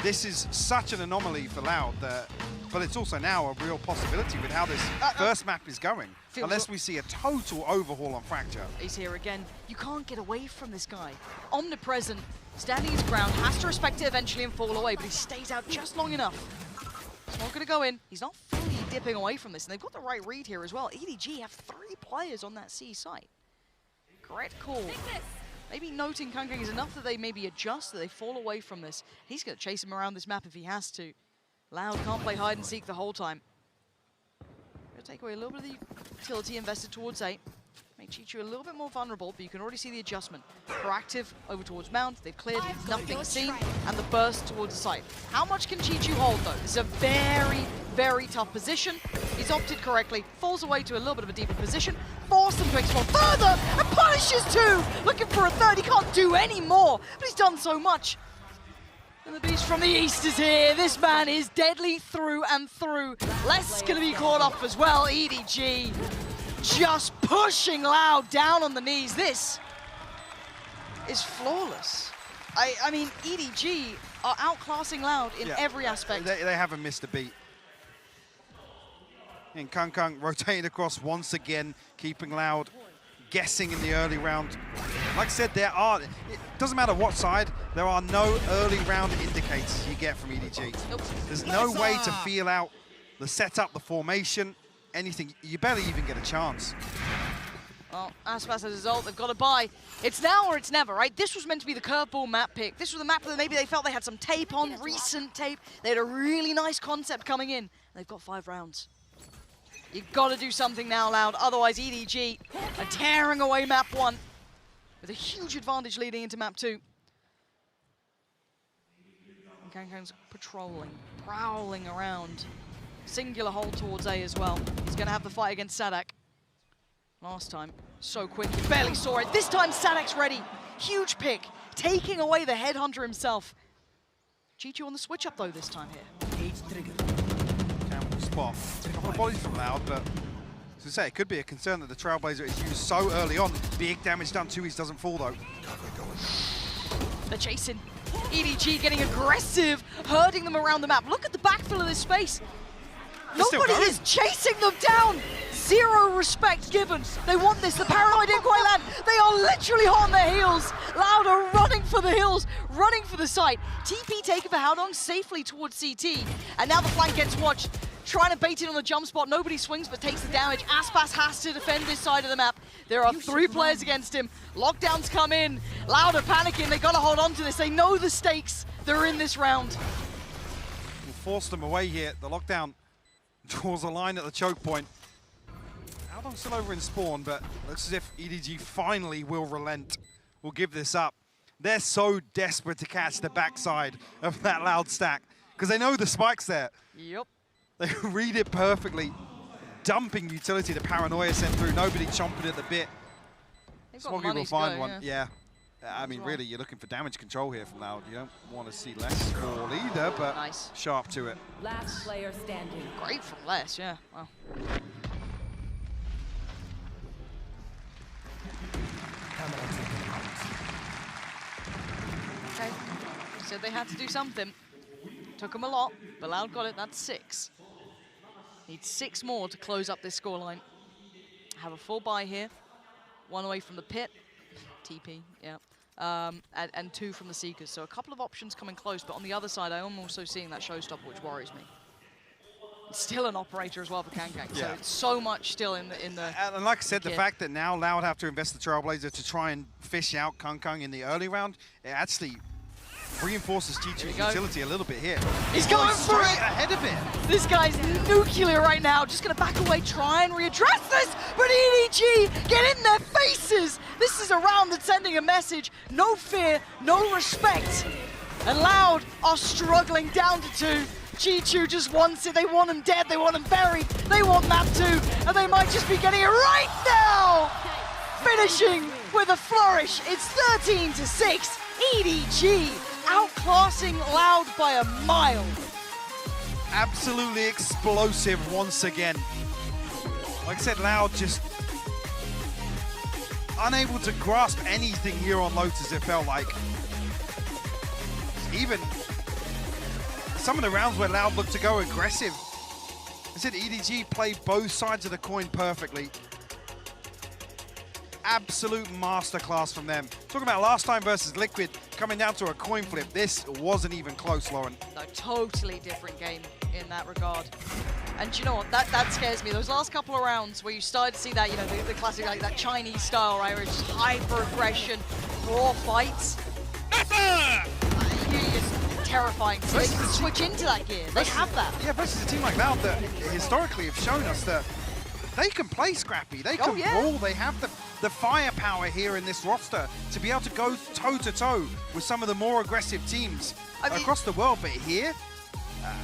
this is such an anomaly for Loud, but it's also now a real possibility with how this first map is going, unless we see a total overhaul on Fracture. He's here again. You can't get away from this guy. Omnipresent, standing his ground, has to respect it eventually and fall away, but he stays out just long enough. He's not going to go in. He's not fully dipping away from this, and they've got the right read here as well. EDG have 3 players on that C site. Correct call. Maybe noting Kunkung is enough that they maybe adjust, that they fall away from this. He's going to chase him around this map if he has to. Loud can't play hide and seek the whole time. Going to take away a little bit of the utility invested towards A. May cheat you a little bit more vulnerable, but you can already see the adjustment. Proactive over towards Mount, they've cleared, nothing seen, and the burst towards the site. How much can Chichu hold though? This is a very, very tough position. He's opted correctly, falls away to a little bit of a deeper position, force them to explore further, and punishes 2! Looking for a 3rd, he can't do any more, but he's done so much. And the beast from the east is here. This man is deadly through and through. Les gonna be caught off as well, EDG. Just pushing Loud down on the knees. This is flawless. I mean, EDG are outclassing Loud in every aspect. They haven't missed a beat. And Kunkung rotating across once again, keeping Loud guessing in the early round. Like I said, it doesn't matter what side, there are no early round indicators you get from EDG. Nope. There's no way to feel out the setup, the formation, anything. You barely even get a chance. Well, Aspas as a result, they've got to buy. It's now or it's never, right? This was meant to be the curveball map pick. This was the map that maybe they felt they had some tape on, recent tape. They had a really nice concept coming in. They've got 5 rounds. You gotta do something now, Loud. Otherwise, EDG are tearing away map 1 with a huge advantage leading into map 2. And Kankang's patrolling, prowling around. Singular hold towards A as well. He's gonna have the fight against Sadak. Last time, so quick, he barely saw it. This time, Sadak's ready. Huge pick, taking away the headhunter himself. Chichu on the switch up though this time here. Campbell spot. A couple of bodies from Loud, but as I say, it could be a concern that the Trailblazer is used so early on. Big damage done to his doesn't fall though. They're chasing. EDG getting aggressive, herding them around the map. Look at the backfill of this space. Nobody is chasing them down. Zero respect given. They want this. The paranoid didn't quite land. They are literally on their heels. Loud are running for the hills, running for the site. TP taken for Howdong safely towards CT. And now the flank gets watched. Trying to bait it on the jump spot. Nobody swings but takes the damage. Aspas has to defend this side of the map. There are 3 players against him. Lockdowns come in. Loud are panicking. They gotta hold on to this. They know the stakes. They're in this round. We'll force them away here. The lockdown draws a line at the choke point. Howdong's still over in spawn, but looks as if EDG finally will relent. Will give this up. They're so desperate to catch the backside of that Loud stack because they know the spike's there. Yep. They read it perfectly. Dumping utility to Paranoia sent through. Nobody chomping at the bit. Smoggy will find one. Yeah. I mean, really, you're looking for damage control here from Loud. You don't want to see less fall either, but nice. Sharp to it. Last player standing. Great from Les, yeah. Wow. Okay. So they had to do something. Took them a lot, but Loud got it. That's 6. Needs 6 more to close up this scoreline. Have a full buy here. 1 away from the pit. TP, yeah. And 2 from the Seekers. So a couple of options coming close, but on the other side, I am also seeing that showstopper, which worries me. It's still an operator as well for Kankang, so it's so much still in the And like I said, the fact that now Loud have to invest the Trailblazer to try and fish out Kankang in the early round, it actually reinforces Chichu's utility a little bit here. He's going for it! Ahead of it! This guy's nuclear right now, just gonna back away, try and readdress this, but EDG, get in their faces! This is a round that's sending a message, no fear, no respect. And Loud are struggling down to 2. Chichu just wants it, they want him dead, they want him buried, they want map 2, and they might just be getting it right now! Finishing with a flourish, it's 13-6, EDG outclassing Loud by a mile. Absolutely explosive once again. Like I said, Loud just unable to grasp anything here on Lotus, it felt like. Even some of the rounds where Loud looked to go aggressive. I said EDG played both sides of the coin perfectly. Absolute masterclass from them. Talking about last time versus Liquid, coming down to a coin flip. This wasn't even close, Lauren. No, totally different game in that regard. And you know what, that scares me. Those last couple of rounds where you started to see that, you know, the classic, like that Chinese style, right, where it's just hyper aggression, raw fights. It's terrifying. So they can switch into that gear. They have that. Yeah, versus a team like Loud that historically have shown us that they can play scrappy, they can brawl, they have the firepower here in this roster to be able to go toe-to-toe with some of the more aggressive teams across the world. But here,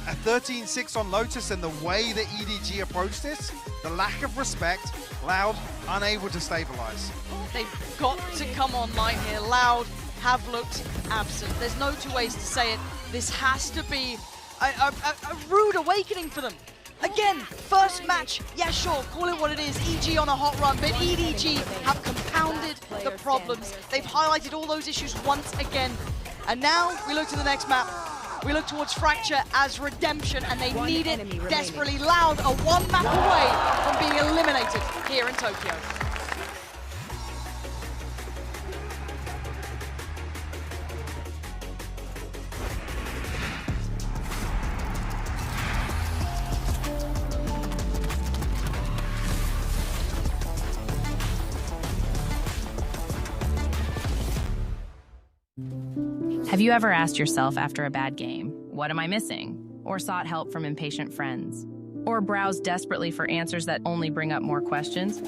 a 13-6 on Lotus, and the way that EDG approached this, the lack of respect, Loud unable to stabilize. They've got to come online here. Loud have looked absent. There's no 2 ways to say it. This has to be a rude awakening for them. Again, first match, yeah sure, call it what it is, EG on a hot run, but EDG have compounded the problems. They've highlighted all those issues once again. And now we look to the next map. We look towards Fracture as redemption, and they need it desperately. Loud are 1 map away from being eliminated here in Tokyo. Have you ever asked yourself after a bad game, what am I missing? Or sought help from impatient friends? Or browse desperately for answers that only bring up more questions?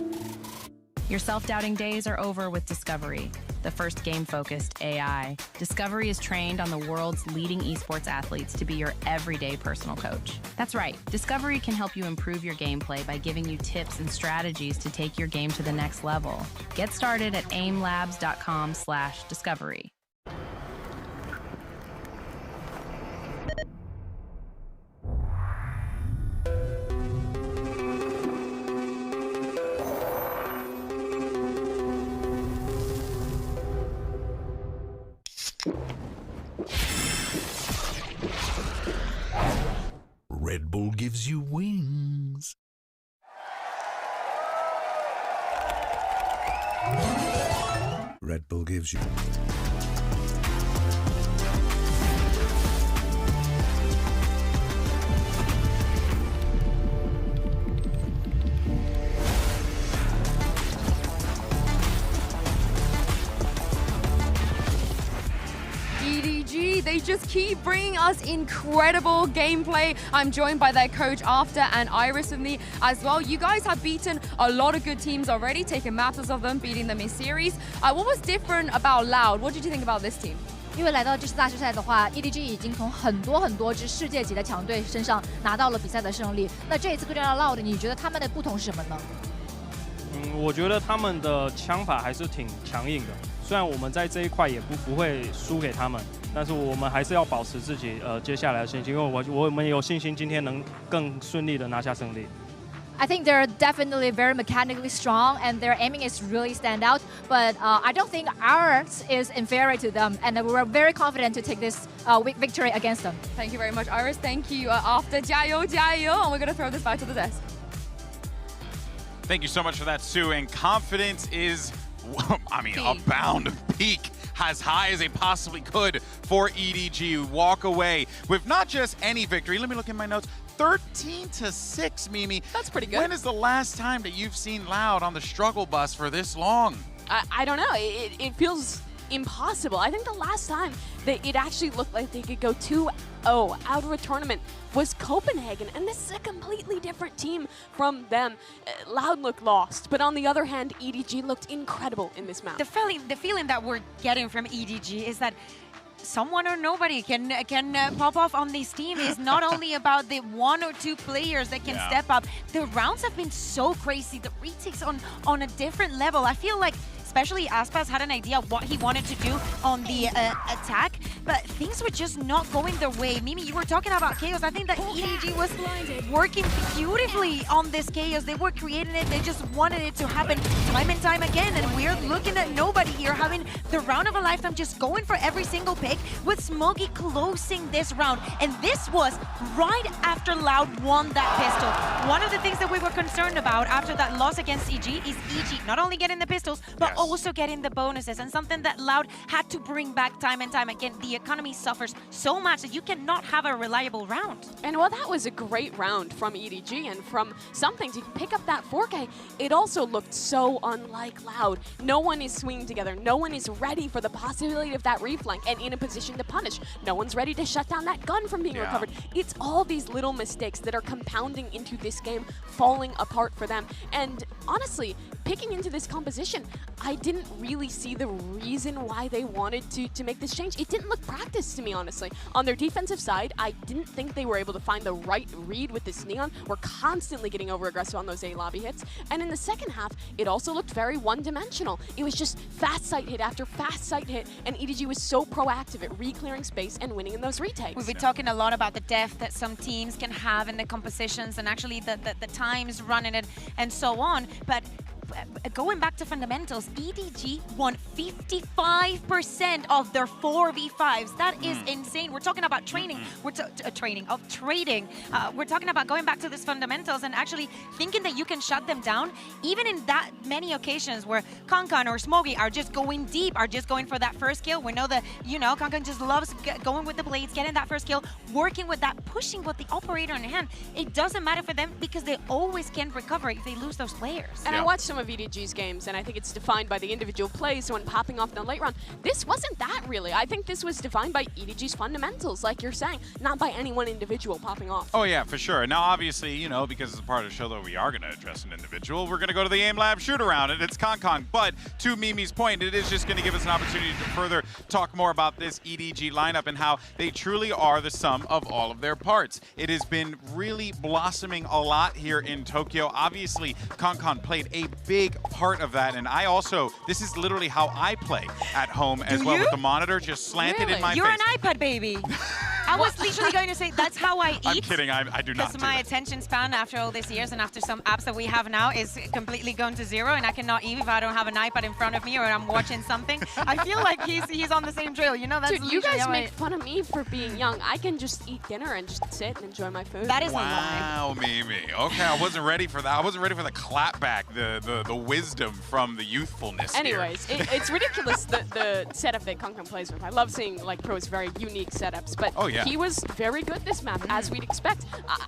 Your self-doubting days are over with Discovery, the first game-focused AI. Discovery is trained on the world's leading esports athletes to be your everyday personal coach. That's right, Discovery can help you improve your gameplay by giving you tips and strategies to take your game to the next level. Get started at aimlabs.com/discovery. Red Bull gives you wings. Red Bull gives you... EDG, they just keep bringing us incredible gameplay. I'm joined by their coach After and Iris with me as well. You guys have beaten a lot of good teams already, taken masters of them, beating them in series. What was different about Loud? What did you think about this team? 因为来到这次大师赛的话 ，EDG 已经从很多支世界级的强队身上拿到了比赛的胜利。那这一次对战 Loud， 你觉得他们的不同是什么呢？我觉得他们的枪法还是挺强硬的。虽然我们在这一块也不会输给他们，但是我们还是要保持自己接下来的信心，因为我们有信心今天能更顺利的拿下胜利。I think they're definitely very mechanically strong and their aiming is really stand out, but I don't think ours is inferior to them, and we're very confident to take this victory against them. Thank you very much, Iris. Thank you, After. 加油加油! And we're going to throw this back to the desk. Thank you so much for that, Sue. And confidence is, I mean, a bound peak as high as they possibly could for EDG. Walk away with not just any victory. Let me look in my notes. 13-6, Mimi. That's pretty good. When is the last time that you've seen Loud on the struggle bus for this long? I don't know. It feels impossible. I think the last time that it actually looked like they could go 2-0 out of a tournament was Copenhagen, and this is a completely different team from them. Loud looked lost, but on the other hand, EDG looked incredible in this map. The feeling that we're getting from EDG is that someone or nobody can pop off on this team. Is not only about the 1 or 2 players that can step up. The rounds have been so crazy. The retakes on a different level. I feel like especially Aspas had an idea of what he wanted to do on the attack, but things were just not going their way. Mimi, you were talking about chaos. I think that EDG was working beautifully on this chaos. They were creating it. They just wanted it to happen time and time again, and we're looking at nobody here having the round of a lifetime, just going for every single pick, with Smokey closing this round. And this was right after Loud won that pistol. One of the things that we were concerned about after that loss against EG is EG not only getting the pistols, but also getting the bonuses, and something that Loud had to bring back time and time again. The economy suffers so much that you cannot have a reliable round. And while that was a great round from EDG and from something to pick up that 4K, it also looked so unlike Loud. No one is swinging together. No one is ready for the possibility of that reflank and in a position to punish. No one's ready to shut down that gun from being recovered. It's all these little mistakes that are compounding into this game, falling apart for them. And honestly, picking into this composition, I didn't really see the reason why they wanted to make this change. It didn't look practiced to me, honestly. On their defensive side, I didn't think they were able to find the right read with this Neon. We're constantly getting over-aggressive on those A lobby hits. And in the second half, it also looked very one-dimensional. It was just fast sight hit after fast sight hit, and EDG was so proactive at re-clearing space and winning in those retakes. We've been talking a lot about the depth that some teams can have in the compositions, and actually the times running it and so on, but going back to fundamentals, EDG won 55% of their 4v5s. That is insane. We're talking about training. We're trading. We're talking about going back to these fundamentals and actually thinking that you can shut them down, even in that many occasions where Kankan or Smokey are just going deep, are just going for that first kill. We know that, you know, Kankan just loves going with the blades, getting that first kill, working with that, pushing with the operator in hand. It doesn't matter for them because they always can recover if they lose those players. And I watched some of of EDG's games, and I think it's defined by the individual plays when popping off in the late round. This wasn't that really. I think this was defined by EDG's fundamentals, like you're saying, not by any one individual popping off. Oh yeah, for sure. Now obviously, you know, because it's a part of the show that we are going to address an individual, we're going to go to the Aim Lab shoot around, and it's Kong. But to Mimi's point, it is just going to give us an opportunity to further talk more about this EDG lineup and how they truly are the sum of all of their parts. It has been really blossoming a lot here in Tokyo. Obviously, Kong played a big part of that, and I also, this is literally how I play at home as well, with the monitor just slanted in my You're face. an iPad baby. I was literally going to say that's how I eat. I'm kidding, I do not Because my attention span after all these years and after some apps that we have now is completely gone to zero, and I cannot eat if I don't have an iPad in front of me or I'm watching something. I feel like he's on the same drill, you know? That's Dude, you guys make fun of me for being young. I can just eat dinner and just sit and enjoy my food. That is a lie. Wow, Mimi. Okay, I wasn't ready for that. I wasn't ready for the clapback, the wisdom from the youthfulness Anyways, it's ridiculous the setup that Kong plays with. I love seeing like pros very unique setups, but he was very good this map, as we'd expect.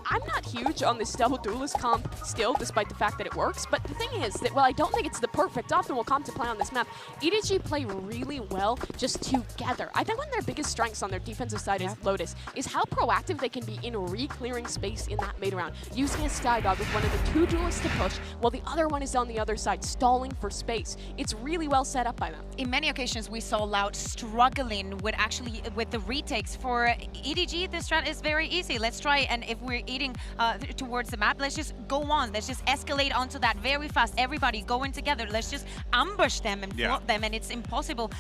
I'm not huge on this double duelist comp still, despite the fact that it works, but the thing is that while I don't think it's the perfect optimal comp to play on this map, EDG play really well just together. I think one of their biggest strengths on their defensive side is Lotus, is how proactive they can be in re-clearing space in that mid round, using a Skydog with one of the two duelists to push, while the other one is on the other side, stalling for space. It's really well set up by them. In many occasions, we saw Loud struggling with the retakes. For EDG, this strat is very easy. Let's try, and if we're eating towards the map, let's just go on. Let's just escalate onto that very fast. Everybody going together. Let's just ambush them and float them, and it's impossible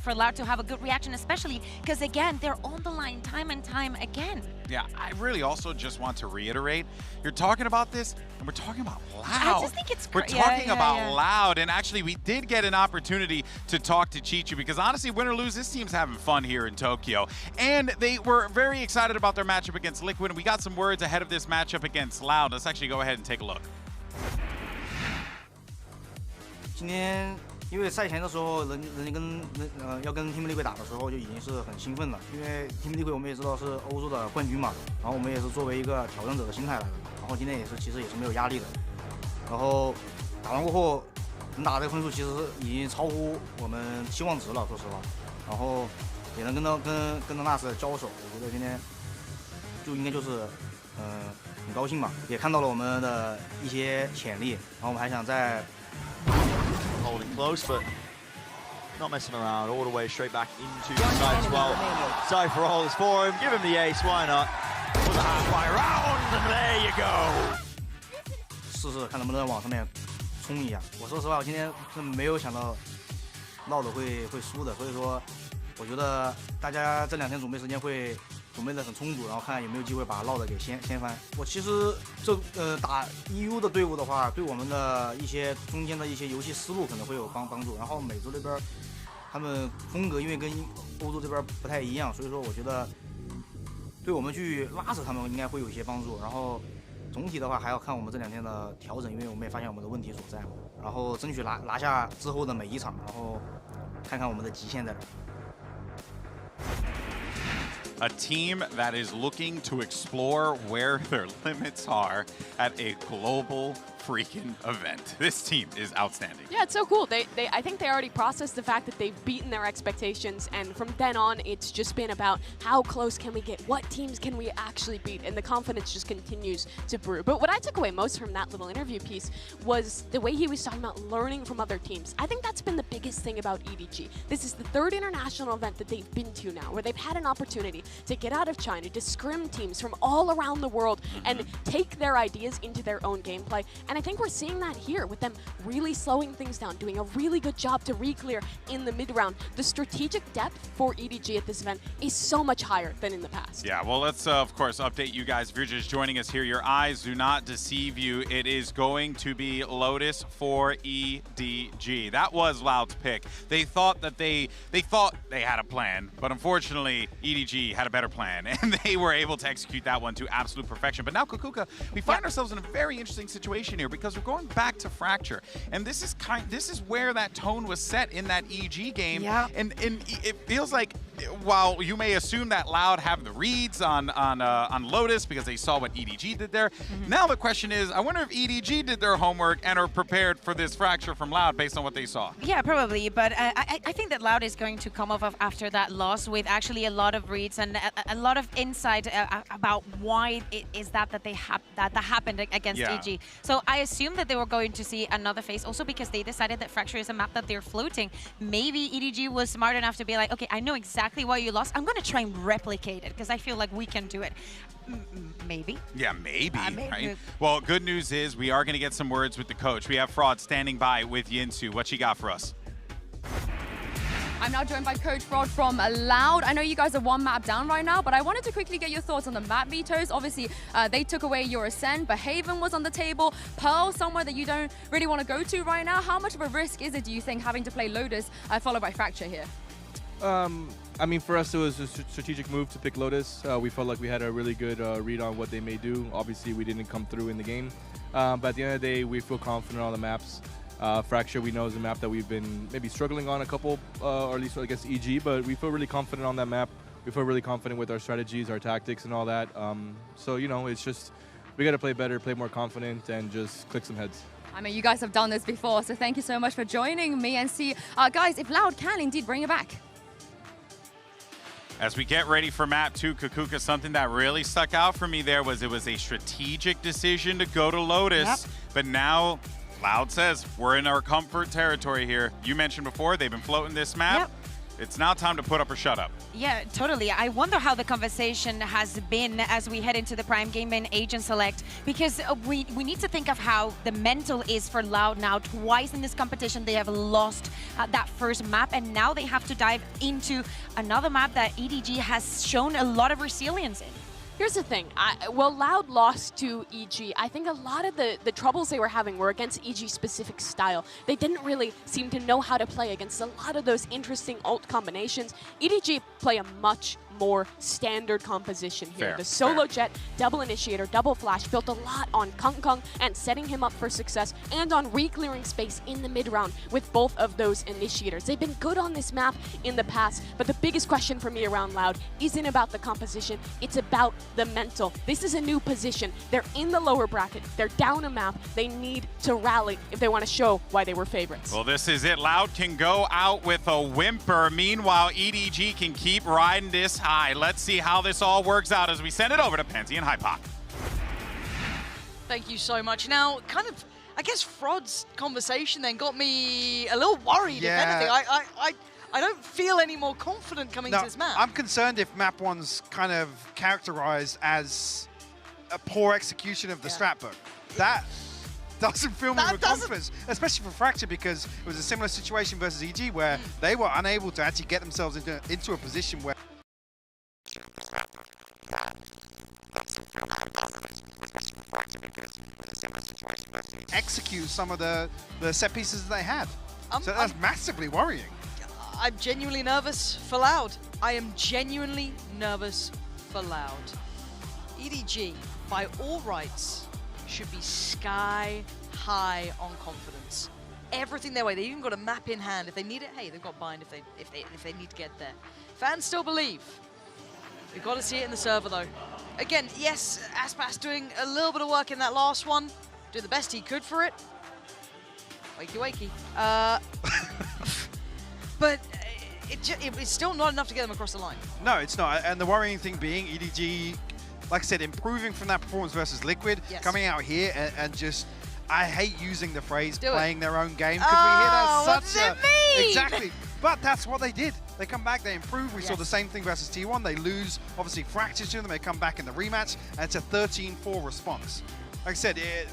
for Loud to have a good reaction, especially because, again, they're on the line time and time again. Yeah, I really also just want to reiterate, you're talking about this, and we're talking about Loud. I just think it's We're talking about Loud, and actually we did get an opportunity to talk to Chichu, because honestly, win or lose, this team's having fun here in Tokyo. And they were very excited about their matchup against Liquid, and we got some words ahead of this matchup against Loud. Let's actually go ahead and take a look. 今天因为赛前的时候，要跟 Team Liquid 打的时候就已经是很兴奋了，因为 Team Liquid 我们也知道是欧洲的冠军嘛，然后我们也是作为一个挑战者的心态来的，然后今天其实也是没有压力的，然后打完过后能打这个分数其实已经超乎我们期望值了，说实话，然后也能跟到 NAS 交手，我觉得今天就应该就是很高兴嘛，也看到了我们的一些潜力，然后我们还想再。 Holding close, but not messing around. All the way straight back into the side as well. Cypher holds for him. Give him the ace. Why not? For the halfway round, and there you go. 试试看能不能往上面冲一下。我说实话，我今天是没有想到闹的会输的，所以说我觉得大家这2天准备时间会准备的很充足，然后看有没有机会把闹的给掀翻。我其实打 EU 的队伍的话，对我们的一些中间的一些游戏思路可能会有帮助。然后美洲这边他们风格因为跟欧洲这边不太一样，所以说我觉得对我们去拉扯他们应该会有一些帮助。然后总体的话还要看我们这2天的调整，因为我们也发现我们的问题所在嘛。然后争取拿下之后的每一场，然后看看我们的极限在哪。 A team that is looking to explore where their limits are at a global freaking event. This team is outstanding. Yeah, it's so cool. I think they already processed the fact that they've beaten their expectations, and from then on, it's just been about how close can we get, what teams can we actually beat, and the confidence just continues to brew. But what I took away most from that little interview piece was the way he was talking about learning from other teams. I think that's been the biggest thing about EDG. This is the 3rd international event that they've been to now, where they've had an opportunity to get out of China, to scrim teams from all around the world, and take their ideas into their own gameplay. And I think we're seeing that here with them really slowing things down, doing a really good job to re-clear in the mid-round. The strategic depth for EDG at this event is so much higher than in the past. Yeah, well, let's, of course, update you guys. If you're just joining us here, your eyes do not deceive you. It is going to be Lotus for EDG. That was Loud's pick. They thought that they had a plan, but unfortunately, EDG had a better plan, and they were able to execute that one to absolute perfection. But now, Kukuka, we find ourselves in a very interesting situation here, because we're going back to Fracture, and this is where that tone was set in that EG game, and it feels like while you may assume that Loud have the reads on Lotus because they saw what EDG did there, now the question is, I wonder if EDG did their homework and are prepared for this fracture from Loud based on what they saw. Yeah, probably, but I think that Loud is going to come off of after that loss with actually a lot of reads and a lot of insight about why it is that happened against EG. So I assume that they were going to see another phase, also because they decided that Fracture is a map that they're floating. Maybe EDG was smart enough to be like, okay, I know exactly why you lost. I'm going to try and replicate it because I feel like we can do it. Maybe. Yeah, maybe. Right? Well, good news is we are going to get some words with the coach. We have Fraud standing by with Yinsu. What she got for us? I'm now joined by Coach Fraud from Loud. I know you guys are one map down right now, but I wanted to quickly get your thoughts on the map vetoes. Obviously, they took away your Ascend, but Haven was on the table. Pearl, somewhere that you don't really want to go to right now. How much of a risk is it, do you think, having to play Lotus followed by Fracture here? I mean, for us, it was a strategic move to pick Lotus. We felt like we had a really good read on what they may do. Obviously, we didn't come through in the game. But at the end of the day, we feel confident on the maps. Fracture, we know, is a map that we've been maybe struggling on a couple, or at least against EG, but we feel really confident on that map. We feel really confident with our strategies, our tactics, and all that. So, you know, it's just, we got to play better, play more confident, and just click some heads. I mean, you guys have done this before, so thank you so much for joining me and see, guys, if Loud can indeed bring it back. As we get ready for map 2, Kakuka, something that really stuck out for me there was it was a strategic decision to go to Lotus, but now Loud says we're in our comfort territory here. You mentioned before they've been floating this map. It's now time to put up or shut up. Yeah, totally. I wonder how the conversation has been as we head into the Prime Game and Agent Select, because we need to think of how the mental is for Loud now. Twice in this competition, they have lost that first map, and now they have to dive into another map that EDG has shown a lot of resilience in. Here's the thing, well, Loud lost to EG. I think a lot of the troubles they were having were against EG's specific style. They didn't really seem to know how to play against a lot of those interesting ult combinations. EDG play a much more standard composition here. Fair, the solo jet, double initiator, double flash built a lot on Kung Kung and setting him up for success, and on re-clearing space in the mid round with both of those initiators. They've been good on this map in the past, but the biggest question for me around Loud isn't about the composition, it's about the mental. This is a new position. They're in the lower bracket. They're down a map. They need to rally if they want to show why they were favorites. Well, this is it. Loud can go out with a whimper. Meanwhile, EDG can keep riding this high. Let's see how this all works out as we send it over to Pansy and Hypoc. Thank you so much. Now, kind of, I guess Fraud's conversation then got me a little worried, if anything. I don't feel any more confident coming to this map. I'm concerned if map 1's kind of characterized as a poor execution of the strat book. That doesn't fill me with confidence, especially for Fracture, because it was a similar situation versus EG where they were unable to actually get themselves into a position where execute some of the set pieces that they had. So that's massively worrying. I'm genuinely nervous for Loud. I am genuinely nervous for Loud. EDG, by all rights, should be sky high on confidence. Everything their way. They even got a map in hand. If they need it, hey, they've got bind if they need to get there. Fans still believe. We've got to see it in the server though. Again, yes, Aspas doing a little bit of work in that last one, doing the best he could for it. Wakey, wakey. But it's still not enough to get them across the line. No, it's not. And the worrying thing being EDG, like I said, improving from that performance versus Liquid, coming out here and just, I hate using the phrase playing their own game, because we hear that such a... Exactly. But that's what they did. They come back, they improve. We saw the same thing versus T1. They lose, obviously, Fractures to them. They come back in the rematch, and it's a 13-4 response. Like I said, it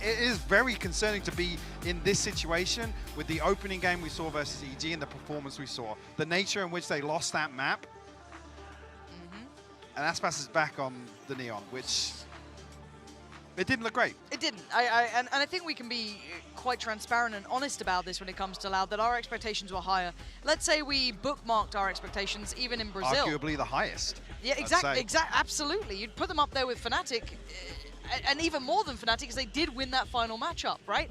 is very concerning to be in this situation with the opening game we saw versus EG and the performance we saw. The nature in which they lost that map. And Aspas is back on the Neon, which it didn't look great. It didn't. And I think we can be quite transparent and honest about this when it comes to Loud, that our expectations were higher. Let's say we bookmarked our expectations even in Brazil. Arguably the highest. Yeah, exactly. Absolutely. You'd put them up there with Fnatic, and even more than Fnatic, because they did win that final matchup, right?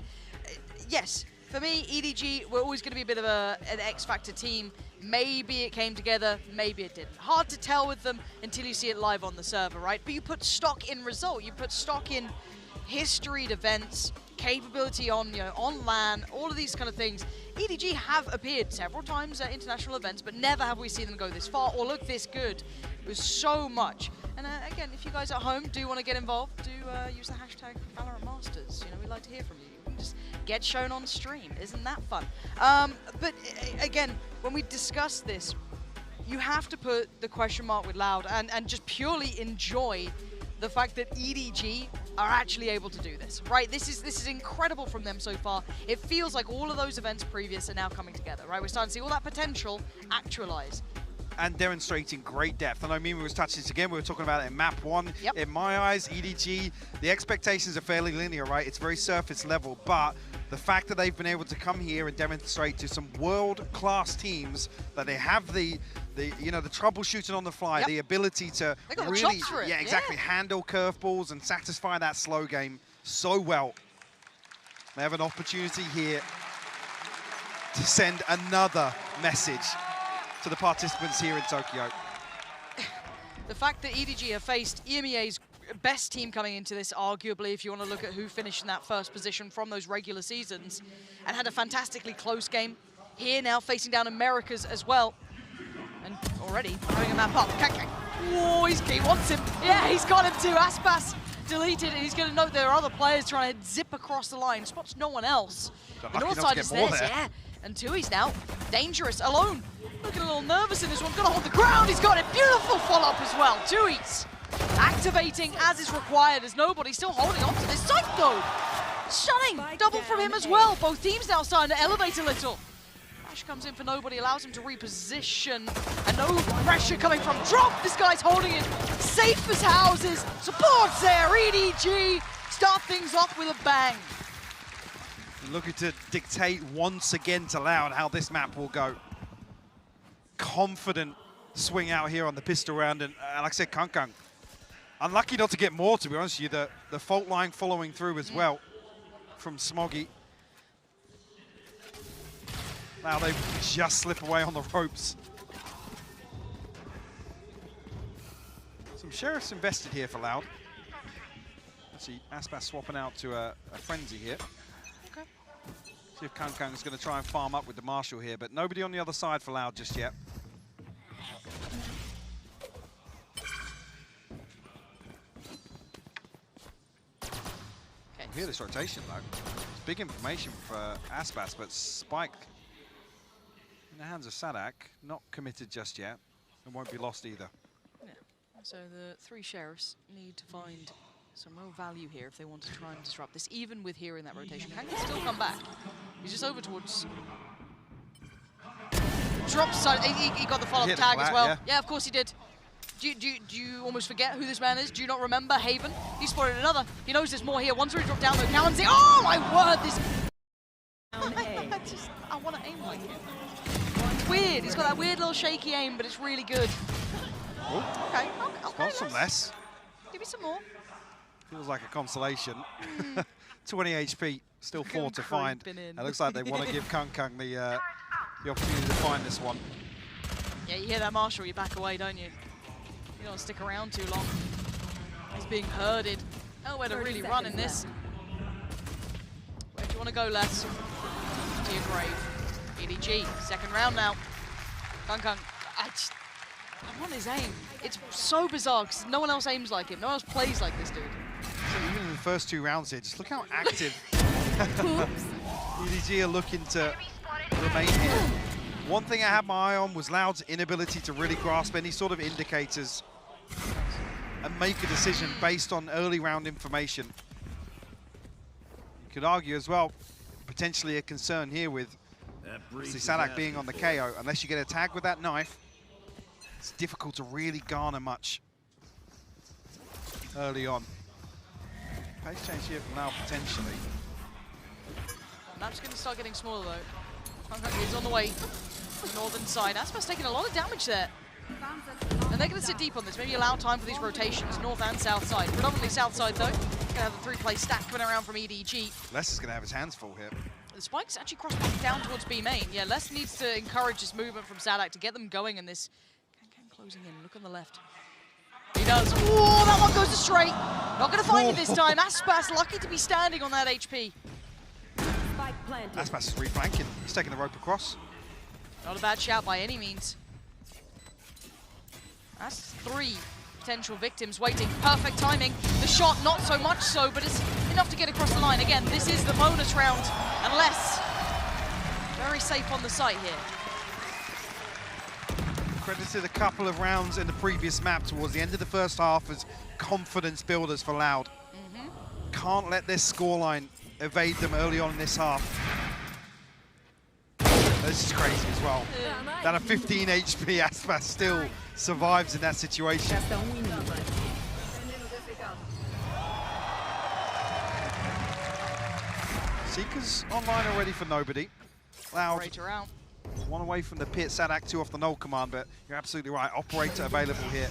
Yes, For me, EDG were always going to be a bit of an X-Factor team. Maybe it came together, maybe it didn't. Hard to tell with them until you see it live on the server, right? But you put stock in result, you put stock in historied events, capability on, on LAN, all of these kind of things. EDG have appeared several times at international events, but never have we seen them go this far or look this good. It was so much. And again, if you guys at home do want to get involved, do use the hashtag VALORANT Masters. We'd like to hear from you. Just get shown on stream. Isn't that fun? But again, when we discuss this, you have to put the question mark with Loud and just purely enjoy the fact that EDG are actually able to do this, right? This is incredible from them so far. It feels like all of those events previous are now coming together, right? We're starting to see all that potential actualize. And demonstrating great depth. I know Mimi was touching this again. We were talking about it in map 1. Yep. In my eyes, EDG, the expectations are fairly linear, right? It's very surface level, but the fact that they've been able to come here and demonstrate to some world-class teams that they have the troubleshooting on the fly, yep. the ability to really, handle curveballs and satisfy that slow game so well. They have an opportunity here to send another message to the participants here in Tokyo. The fact that EDG have faced EMEA's best team coming into this, arguably, if you want to look at who finished in that first position from those regular seasons, and had a fantastically close game. Here now facing down Americas as well. And already having a map up. Oh, he wants him. Yeah, he's got him too. Aspas deleted, and he's going to note there are other players trying to zip across the line. Spots no one else. The north side is theirs, yeah. And Tui's now dangerous, alone. Looking a little nervous in this one. Gonna hold the ground. He's got it. Beautiful follow-up as well. Tui's activating as is required as nobody still holding on to this site though. Stunning. Double from him as well. Both teams now starting to elevate a little. Flash comes in for nobody, allows him to reposition. And no pressure coming from drop. This guy's holding it safe as houses. Supports there. EDG start things off with a bang. Looking to dictate once again to Loud how this map will go. Confident swing out here on the pistol round, and like I said, Kangkang unlucky not to get more, to be honest with you. The fault line following through as well from Smoggy. Now they just slip away on the ropes. Some Sheriffs invested here for Loud. Let's see, Aspas swapping out to a Frenzy here. Okay. See if Kangkang is going to try and farm up with the Marshal here, but nobody on the other side for Loud just yet. Okay. Hear this rotation though. It's big information for Aspas, but Spike in the hands of Sadak, not committed just yet, and won't be lost either. Yeah. So the 3 Sheriffs need to find some real value here if they want to try and disrupt this, even with hearing that rotation. Can he still come back? He's just over towards... Drops side. He got the follow-up tag as well. Yeah, of course he did. Do you almost forget who this man is? Do you not remember Haven? He spotted another. He knows there's more here. Once he dropped down though, Cowan's oh my word, this... I want to aim like him. It's weird. He's got that weird little shaky aim, but it's really good. Oh. Okay. Got some less. Give me some more. Feels like a consolation. 20 HP, still 4 to find. It looks like they want to give Kangkang the opportunity to find this one. Yeah, you hear that, Marshall, you back away, don't you? You don't stick around too long. He's being herded. Nowhere to really run in this. Where do you want to go, Les? To your grave. EDG, second round now. Kangkang, I want his aim. It's so bizarre because no one else aims like him. No one else plays like this dude. So even in the first 2 rounds here, just look how active EDG are looking to remain here. One thing I had my eye on was Loud's inability to really grasp any sort of indicators and make a decision based on early round information. You could argue as well, potentially a concern here with Sadak being on the KO. Unless you get a tag with that knife, it's difficult to really garner much early on. Pace change here from Loud potentially. Map's going to start getting smaller though. Kangkang is on the way to the northern side. Aspas taking a lot of damage there. And they're going to sit deep on this. Maybe allow time for these rotations, north and south side. Predominantly south side though. Gonna have the 3-play stack coming around from EDG. Les is gonna have his hands full here. The spikes actually cross back down towards B main. Yeah, Les needs to encourage this movement from Sadak to get them going in this. Can closing in, look on the left. He does. Oh, that one goes astray. Not gonna find it this time. Aspas lucky to be standing on that HP. Aspas is reflanking. He's taking the rope across. Not a bad shout by any means. That's 3 potential victims waiting. Perfect timing. The shot, not so much so, but it's enough to get across the line. Again, this is the bonus round, unless very safe on the site here. Credited a couple of rounds in the previous map towards the end of the first half as confidence builders for Loud. Can't let this scoreline evade them early on in this half. This is crazy as well. That a 15 HP Aspas still survives in that situation. Seekers online already for nobody. Loud. Operator out. One away from the pit. Sadak 2 off the null command, but you're absolutely right. Operator available here.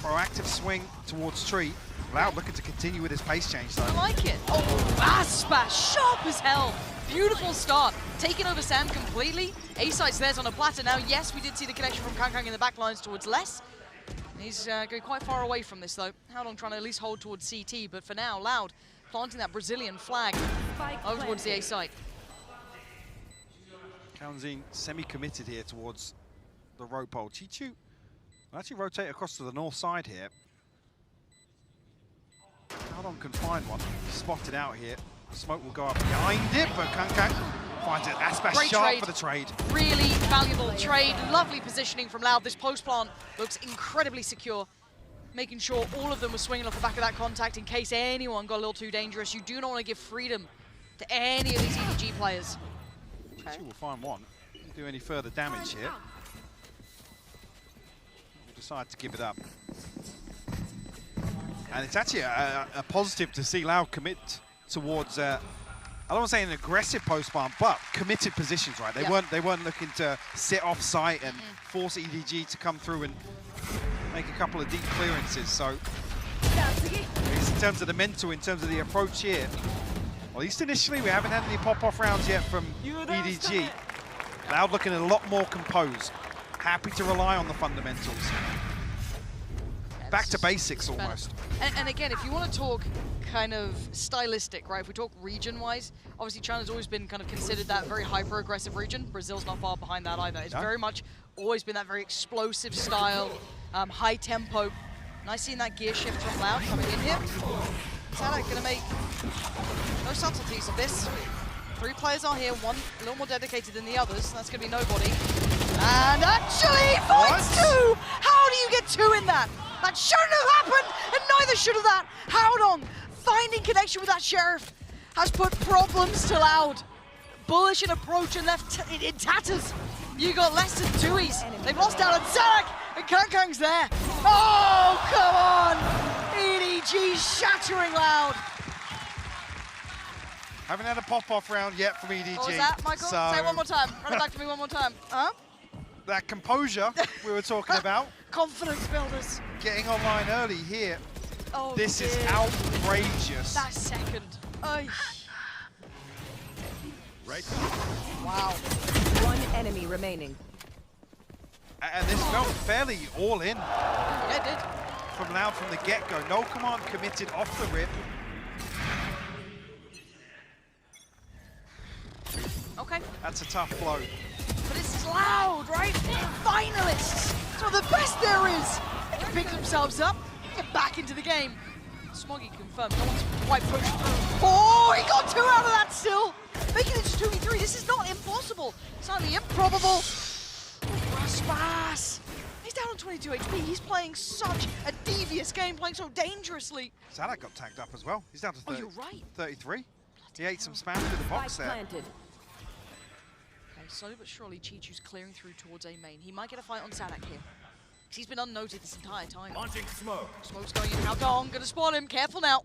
Proactive swing towards tree. Loud looking to continue with his pace change though. I like it. Oh, Aspas, sharp as hell. Beautiful start. Taking over Sam completely. A-Site's theirs on a platter now. Yes, we did see the connection from Kang in the back lines towards Les. He's going quite far away from this though. How long trying to at least hold towards CT, but for now, Loud planting that Brazilian flag over towards the A-Site. Kaunzin semi-committed here towards the rope pole. Chichu will actually rotate across to the north side here. Haldon can find one. Spotted out here. Smoke will go up behind it, but Kang finds it. Aspas sharp for the trade. Really valuable trade. Lovely positioning from Loud. This post plant looks incredibly secure. Making sure all of them were swinging off the back of that contact in case anyone got a little too dangerous. You do not want to give freedom to any of these EDG players. Okay. We'll find one. Didn't do any further damage here. We'll decide to give it up. And it's actually a positive to see Loud commit towards, I don't want to say an aggressive post plant, but committed positions, right? They weren't looking to sit off site and force EDG to come through and make a couple of deep clearances. So, in terms of the mental, in terms of the approach here, well, at least initially we haven't had any pop-off rounds yet from EDG. Loud looking a lot more composed. Happy to rely on the fundamentals. Back to basics almost. And again, if you want to talk kind of stylistic, right? If we talk region-wise, obviously China's always been kind of considered that very hyper-aggressive region. Brazil's not far behind that either. It's very much always been that very explosive style, high tempo. Nice seeing that gear shift from Loud coming in here. Sadak gonna make no subtleties of this. 3 players are here, one a little more dedicated than the others. That's gonna be nobody. And actually finds 2! How do you get 2 in that? That shouldn't have happened, and neither should have that. Haldon finding connection with that Sheriff has put problems to Loud. Bullish in approach and left in tatters. You got less than 2s. They've lost out on Sadak, and Kang's there. Oh, come on! EDG shattering Loud. Haven't had a pop-off round yet from EDG. What was that, Michael? So say it one more time. Run it back to me one more time. Huh? That composure we were talking about. Confidence builders. Getting online early here. Oh, this is outrageous. That second. Right. Wow. 1 enemy remaining. And this felt fairly all in. Yeah, it did. From Loud from the get-go. No command committed off the rip. Okay. That's a tough blow. But this is Loud, right? Finalists. It's one of the best there is. They can pick themselves up, get back into the game. Smoggy confirmed. No one's quite pushed through. Oh, he got 2 out of that still. Making it to 2v3. This is not impossible. It's only improbable. Aspas. He's down on 22 HP. He's playing such a devious game, playing so dangerously. Sadak got tagged up as well. He's down to 30, you're right. 33. He ate some spam through the box there. Okay, slowly but surely, Chichu's clearing through towards A main. He might get a fight on Sadak here. He's been unnoted this entire time. Launching smoke. Smoke's going in. Haldon gonna spawn him. Careful now.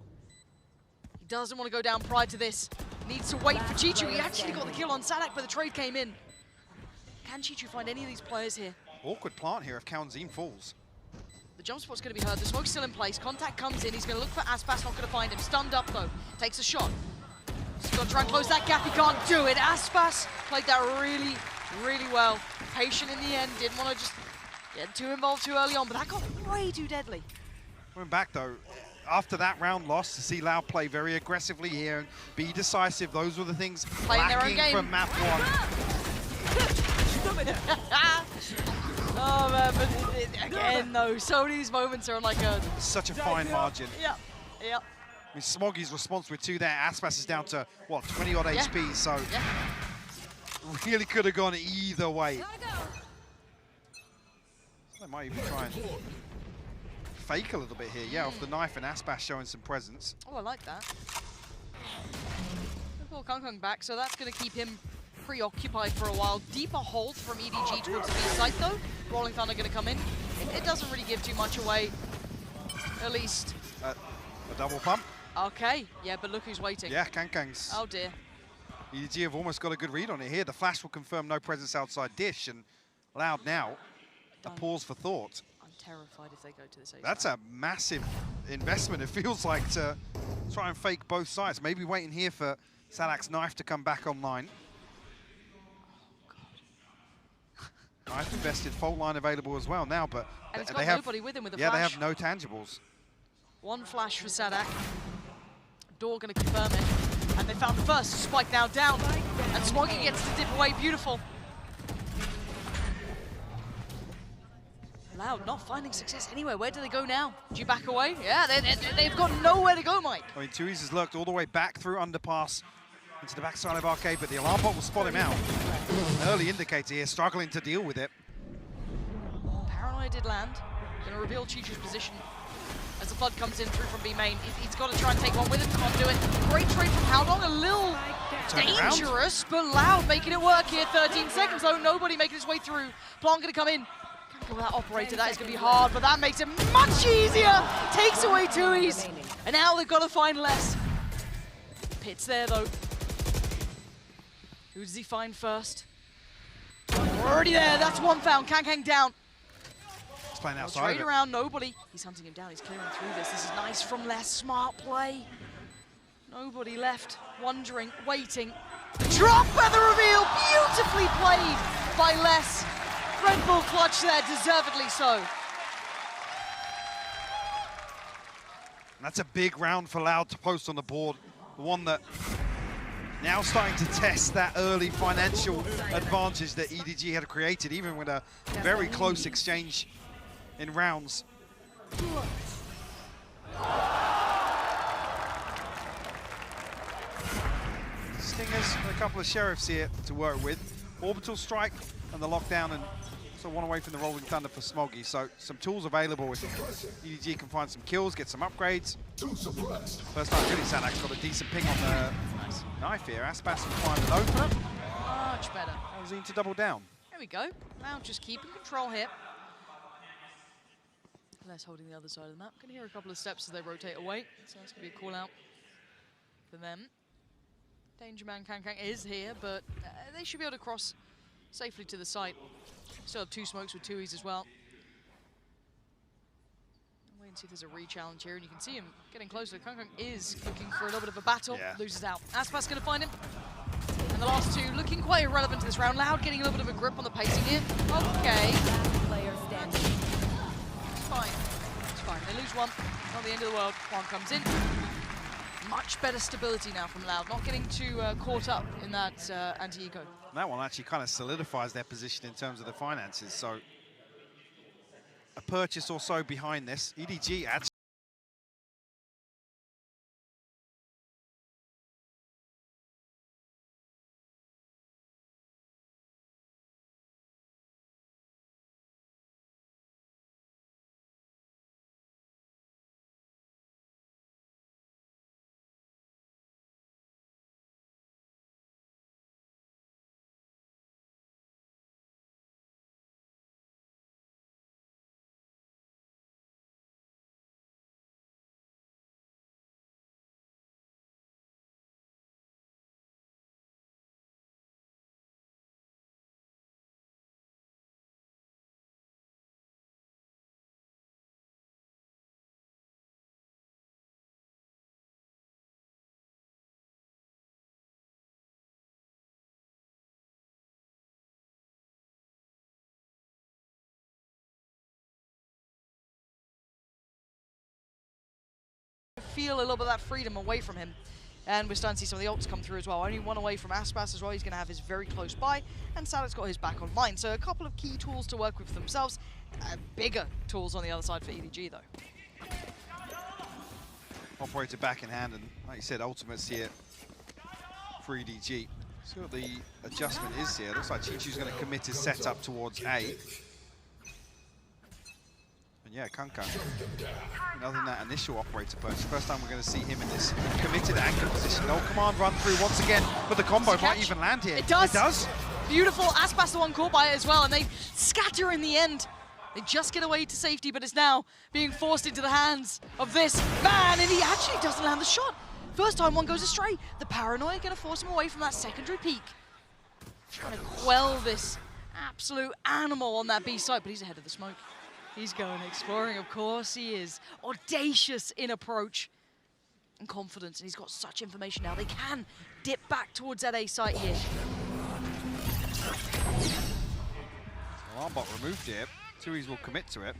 He doesn't want to go down prior to this. Needs to wait for Chichu. He actually got the kill on Sadak, but the trade came in. Can Chichu find any of these players here? Awkward plant here if Kaunzin falls. The jump spot's going to be heard. The smoke's still in place. Contact comes in. He's going to look for Aspas. Not going to find him. Stunned up, though. Takes a shot. He's got to try and close that gap. He can't do it. Aspas played that really, really well. Patient in the end. Didn't want to just get too involved too early on, but that got way too deadly. Coming back, though, after that round loss, to see Loud play very aggressively here and be decisive, those were the things Playing their own lacking game. from map 1. Oh man, but again though, so many of these moments are on like a... Such a fine margin. Yeah, yeah. I mean, Smoggy's response with 2 there. Aspas is down to, what, 20-odd HP, so really could have gone either way. So they might even try and fake a little bit here. Yeah, off the knife, and Aspas showing some presence. Oh, I like that. We'll call Kung back, so that's going to keep him preoccupied for a while. Deeper hold from EDG towards the B side though. Rolling Thunder going to come in. It doesn't really give too much away, at least. A double pump. Okay, yeah, but look who's waiting. Yeah, Kankang's. Oh dear. EDG have almost got a good read on it here. The flash will confirm no presence outside Dish, and Loud now, a pause for thought. I'm terrified if they go to this A. That's a massive investment, it feels like, to try and fake both sides. Maybe waiting here for Sadak's knife to come back online. Knife invested, fault line available as well now, but and it's they got have nobody with him with a yeah, flash. they have no tangibles. One flash for Sadak. Door going to confirm it. And they found the first. Spike now down. And Smoggy gets to dip away. Beautiful. Loud not finding success anywhere. Where do they go now? Do you back away? Yeah, they've got nowhere to go, Mike. I mean, Tuiz has lurked all the way back through underpass into the backside of Arcade, but the alarm bot will spot him out. An early indicator here, struggling to deal with it. Paranoia did land. Going to reveal Chichu's position as the flood comes in through from B main. He's got to try and take one with him. Can't do it. Great trade from Howdong. A little dangerous, but Loud making it work here. 13 seconds though. Nobody making his way through. Plant going to come in. Can't go with that operator. That is going to be hard, but that makes it much easier. Takes away Tuiz. And now they've got to find less. Pit's there though. Who does he find first? Already there. That's one found. Kankang down. He's playing outside Trade of it. around, nobody. He's hunting him down, he's clearing through this. This is nice from Les, smart play. Nobody left, wondering, waiting. Drop at the reveal, beautifully played by Les. Red Bull clutch there, deservedly so. And that's a big round for Loud to post on the board. The one that now starting to test that early financial advantage that EDG had created, even with a very close exchange in rounds. Stingers, a couple of Sheriffs here to work with. Orbital Strike and the lockdown, and also one away from the Rolling Thunder for Smoggy. So some tools available if EDG can find some kills, get some upgrades. First time really Sadak's got a decent ping on the knife here. Aspas can find an opener. Much better. Alzine to double down. There we go. Now just keeping control here. Les holding the other side of the map. Can hear a couple of steps as they rotate away, so that's going to be a call out for them. Danger Man Kankang is here, but they should be able to cross safely to the site. Still have 2 smokes with Tuiz as well. Wait and see if there's a re-challenge here, and you can see him getting closer. Kankang is looking for a little bit of a battle, loses out. Aspas going to find him. And the last 2 looking quite irrelevant to this round. Loud getting a little bit of a grip on the pacing here. Okay. Fine. It's fine. They lose one. Not the end of the world. One comes in. Much better stability now from Loud. Not getting too caught up in that anti-eco. That one actually kind of solidifies their position in terms of the finances. So a purchase or so behind this. EDG adds feel a little bit of that freedom away from him. And we're starting to see some of the ults come through as well. Only one away from Aspas as well. He's going to have his very close by. And Salak's got his back online. So a couple of key tools to work with for themselves. Bigger tools on the other side for EDG, though. Operator back in hand, and like you said, ultimates here for EDG. See what the adjustment is here. Looks like Chichu's going to commit his setup towards A. And yeah, Kankan, other than that initial operator burst, first time we're going to see him in this committed anchor position. No command run through once again, but the combo might even land here. It does. It does. Beautiful. Aspas the one caught by it as well, and they scatter in the end. They just get away to safety, but it's now being forced into the hands of this man, and he actually doesn't land the shot. First time one goes astray. The paranoia going to force him away from that secondary peak. Trying to quell this absolute animal on that B side, but he's ahead of the smoke. He's going exploring, of course he is. Audacious in approach and confidence, and he's got such information now. They can dip back towards that A site here. Alarm bot removed here. Tui's will commit to it.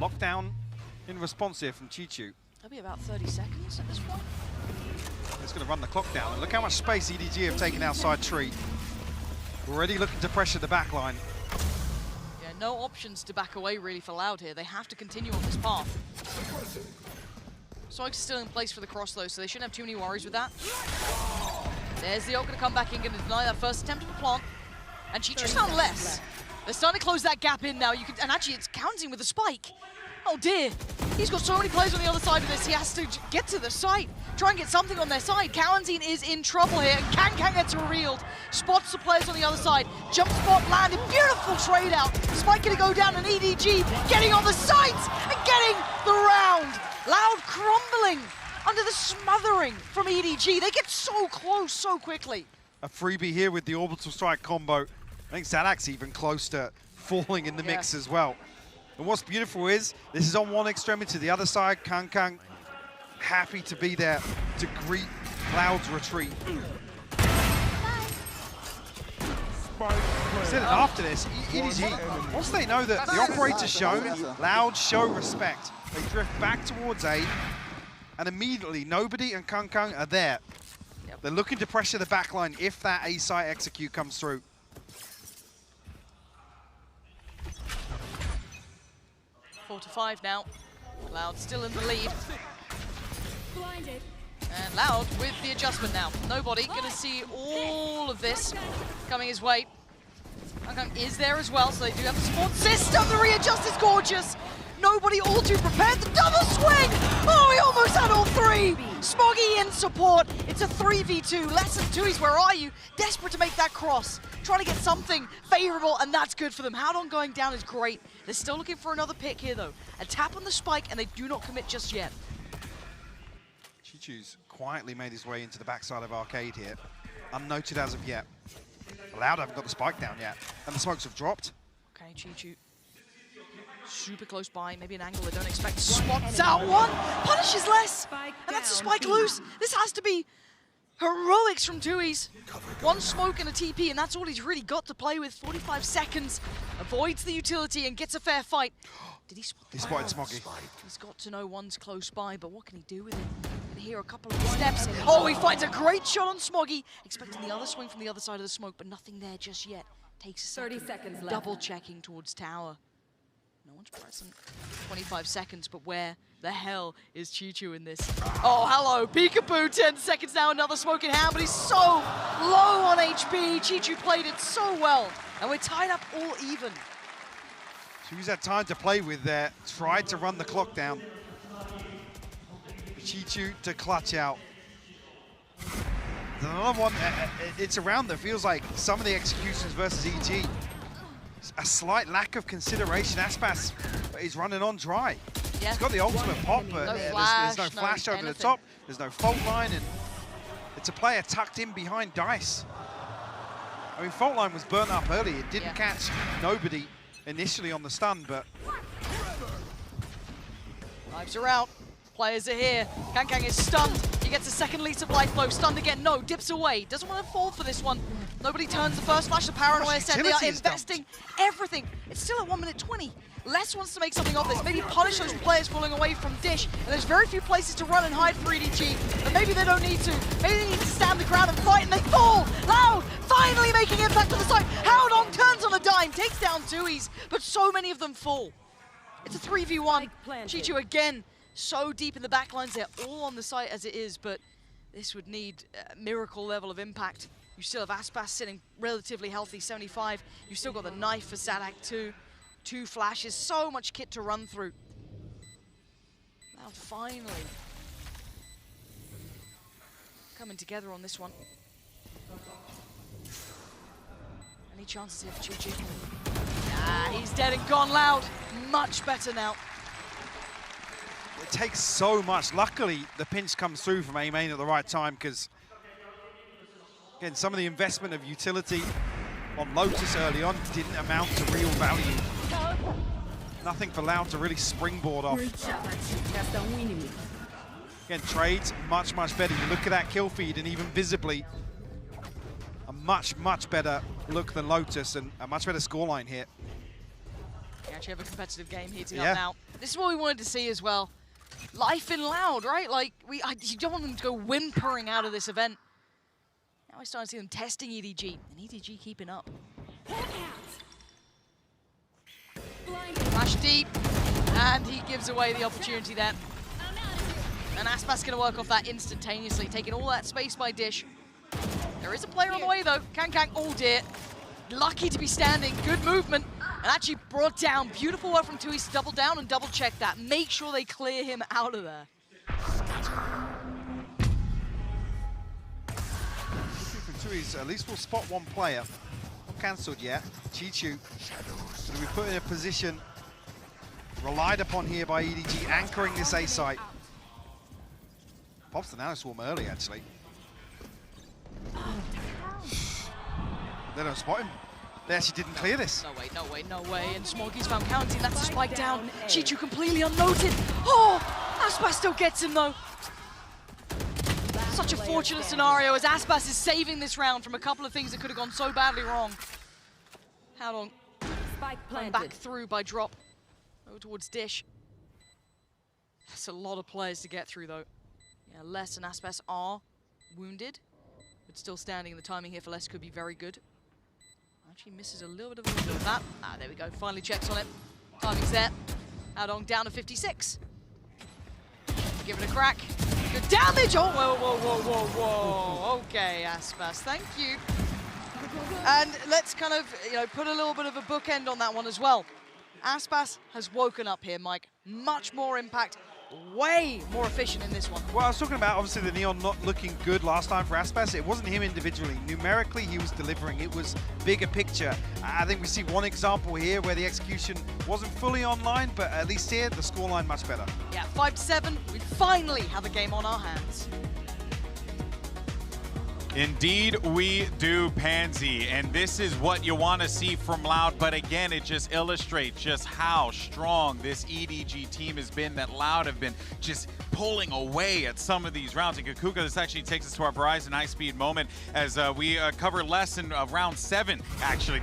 Lockdown in response here from Chichu. That'll be about 30 seconds at this point. It's going to run the clock down. And look how much space EDG have taken outside tree. Already looking to pressure the back line. Yeah, no options to back away really for Loud here. They have to continue on this path. Soig's still in place for the cross though, so they shouldn't have too many worries with that. There's the ult going to come back in, going to deny that first attempt of the plant. And Chichu's found less. They're starting to close that gap in now. And actually, it's counting with a spike. Oh dear. He's got so many players on the other side of this. He has to get to the site, try and get something on their side. Kalanzine is in trouble here, and Kankan gets revealed. Spots the players on the other side. Jump spot landed. Beautiful trade out. Spike going to go down, and EDG getting on the sides and getting the round. Loud crumbling under the smothering from EDG. They get so close so quickly. A freebie here with the orbital strike combo. I think Zadak's even close to falling in the mix as well. And what's beautiful is, this is on one extremity. The other side, Kankan happy to be there to greet Cloud's retreat. Said it after this, EDG, once they know that the operator's shown, Loud show respect. They drift back towards A, and immediately nobody and Kankan are there. They're looking to pressure the backline if that A site execute comes through. 4-5 now. Loud still in the lead. And Loud with the adjustment now. Nobody going to see all of this coming his way. Kankan is there as well, so they do have the support system. The readjust is gorgeous. Nobody all too prepared. The double swing! Oh, he almost had all three! Smoggy in support. It's a 3v2. Less than Tui's, where are you? Desperate to make that cross. Trying to get something favorable, and that's good for them. Howdon going down is great. They're still looking for another pick here, though. A tap on the spike, and they do not commit just yet. Chichu's quietly made his way into the backside of Arcade here. Unnoted as of yet. Loud haven't got the spike down yet, and the smokes have dropped. Okay, Chichu. Super close by, maybe an angle they don't expect. Spots out one, punishes less, and that's a spike loose. This has to be heroics from Tui's. One smoke and a TP, and that's all he's really got to play with. 45 seconds, avoids the utility and gets a fair fight. Did he spot? He spotted Smoggy. He's got to know one's close by, but what can he do with it? Can hear a couple of steps. Oh, he finds a great shot on Smoggy. Expecting the other swing from the other side of the smoke, but nothing there just yet. Takes a second. 30 seconds left. Double checking towards tower. No one's present. 25 seconds, but where the hell is Chichu in this? Oh, hello, peekaboo, 10 seconds now, another smoke in hand, but he's so low on HP. Chichu played it so well, and we're tied up all even. Chu's had time to play with there, tried to run the clock down. Chichu to clutch out. There's another one, it's around that feels like some of the executions versus EG. A slight lack of consideration. Aspas is running on dry. Yeah. He's got the ultimate pop, but No there's no flash over the anything. top. There's no fault line, and it's a player tucked in behind Dice. I mean, fault line was burnt up early. It didn't catch nobody initially on the stun, but... Lives are out. Players are here. Kankan is stunned. He gets a second lease of life blow. Stunned again. No, dips away. Doesn't want to fall for this one. Nobody turns the first flash. The Paranoia set. They are investing everything. It's still at 1:20. Les wants to make something of this. Maybe punish those players falling away from Dish. And there's very few places to run and hide for EDG. But maybe they don't need to. Maybe they need to stand the ground and fight, and they fall. Loud finally making impact on the side. Howdong turns on a dime, takes down Tui's, but so many of them fall. It's a 3v1. Chichu again, so deep in the backlines. They're all on the site as it is, but this would need a miracle level of impact. You still have Aspas sitting relatively healthy, 75. You still got the knife for Sadak too. 2 flashes, so much kit to run through. Now finally coming together on this one. Any chances here for Chichu? Ah, he's dead and gone. Loud. Much better now. It takes so much. Luckily, the pinch comes through from A-Main at the right time, because, again, some of the investment of utility on Lotus early on didn't amount to real value. Nothing for Loud to really springboard off. Again, trades much, much better. You look at that kill feed, and even visibly, a much, much better look than Lotus, and a much better scoreline here. We actually have a competitive game heating up now. This is what we wanted to see as well. Life in Loud, right? Like, you don't want them to go whimpering out of this event. Now we're starting to see them testing EDG, and EDG keeping up. Flash deep, and he gives away the opportunity there. And Aspas going to work off that instantaneously, taking all that space by Dish. There is a player on the way though. Kang, oh dear. Lucky to be standing, good movement, and actually brought down. Beautiful work from Tui's to double down and double check that. Make sure they clear him out of there. From Tui's, at least we'll spot one player. Not cancelled yet. Chichu going to be put in a position relied upon here by EDG, anchoring this A site. Pops the Nano Swarm early, actually. They don't spot him. They actually didn't clear this. No way, no way, no way. And Smoggy's found counting. That's a spike down. Chichu completely unnoted. Oh, Aspas still gets him though. Such a fortunate scenario as Aspas is saving this round from a couple of things that could have gone so badly wrong. How long? Back through by drop. Over towards Dish. That's a lot of players to get through though. Yeah, Les and Aspas are wounded, but still standing. The timing here for Les could be very good. Actually misses a little bit of that. Ah, there we go. Finally checks on it. Timing's there. Howdong down to 56. Give it a crack. Good damage. Oh, whoa, whoa, whoa, whoa, whoa. Okay, Aspas, thank you. And let's kind of, put a little bit of a bookend on that one as well. Aspas has woken up here, Mike. Much more impact. Way more efficient in this one. Well, I was talking about, obviously, the Neon not looking good last time for Aspas. It wasn't him individually. Numerically, he was delivering. It was bigger picture. I think we see one example here where the execution wasn't fully online, but at least here, the scoreline much better. Yeah, 5-7. We finally have a game on our hands. Indeed we do, Pansy, and this is what you want to see from Loud, but again, it just illustrates just how strong this EDG team has been, that Loud have been just pulling away at some of these rounds. And Kakuka, this actually takes us to our Verizon high-speed moment as we cover Les in round 7, actually.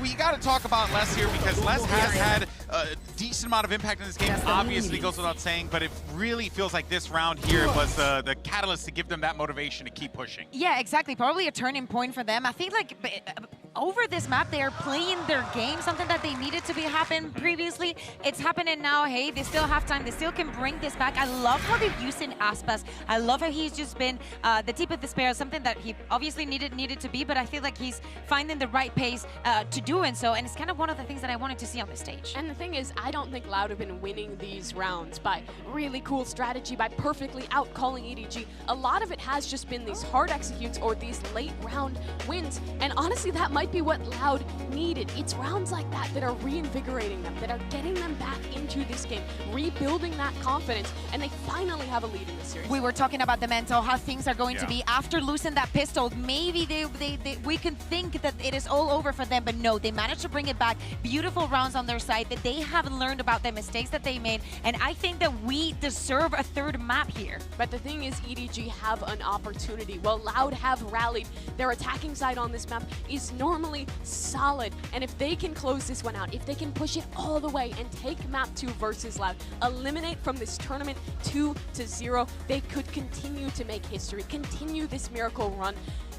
We got to talk about Les here because Les has had a decent amount of impact in this game, obviously goes without saying, but it really feels like this round here was the catalyst to give them that motivation to keep pushing. Yeah, exactly. Probably a turning point for them. I think like over this map, they are playing their game, something that they needed to be happen previously. It's happening now. Hey, they still have time. They still can bring this back. I love how they're using Aspas. I love how he's just been the tip of the spear, something that he obviously needed to be, but I feel like he's finding the right pace to doing so, and it's kind of one of the things that I wanted to see on the stage. And the thing is, I don't think Loud have been winning these rounds by really cool strategy, by perfectly out-calling EDG. A lot of it has just been these hard executes or these late round wins, and honestly, that might might be what Loud needed. It's rounds like that that are reinvigorating them, that are getting them back into this game, rebuilding that confidence, and they finally have a lead in the series. We were talking about the mental, how things are going to be after losing that pistol. Maybe we can think that it is all over for them, but no, they managed to bring it back. Beautiful rounds on their side, that they have learned about the mistakes that they made, and I think that we deserve a third map here. But the thing is, EDG have an opportunity. Well, Loud have rallied. Their attacking side on this map is normally solid, and if they can close this one out, if they can push it all the way and take map 2 versus Loud, eliminate from this tournament 2-0, they could continue to make history, continue this miracle run.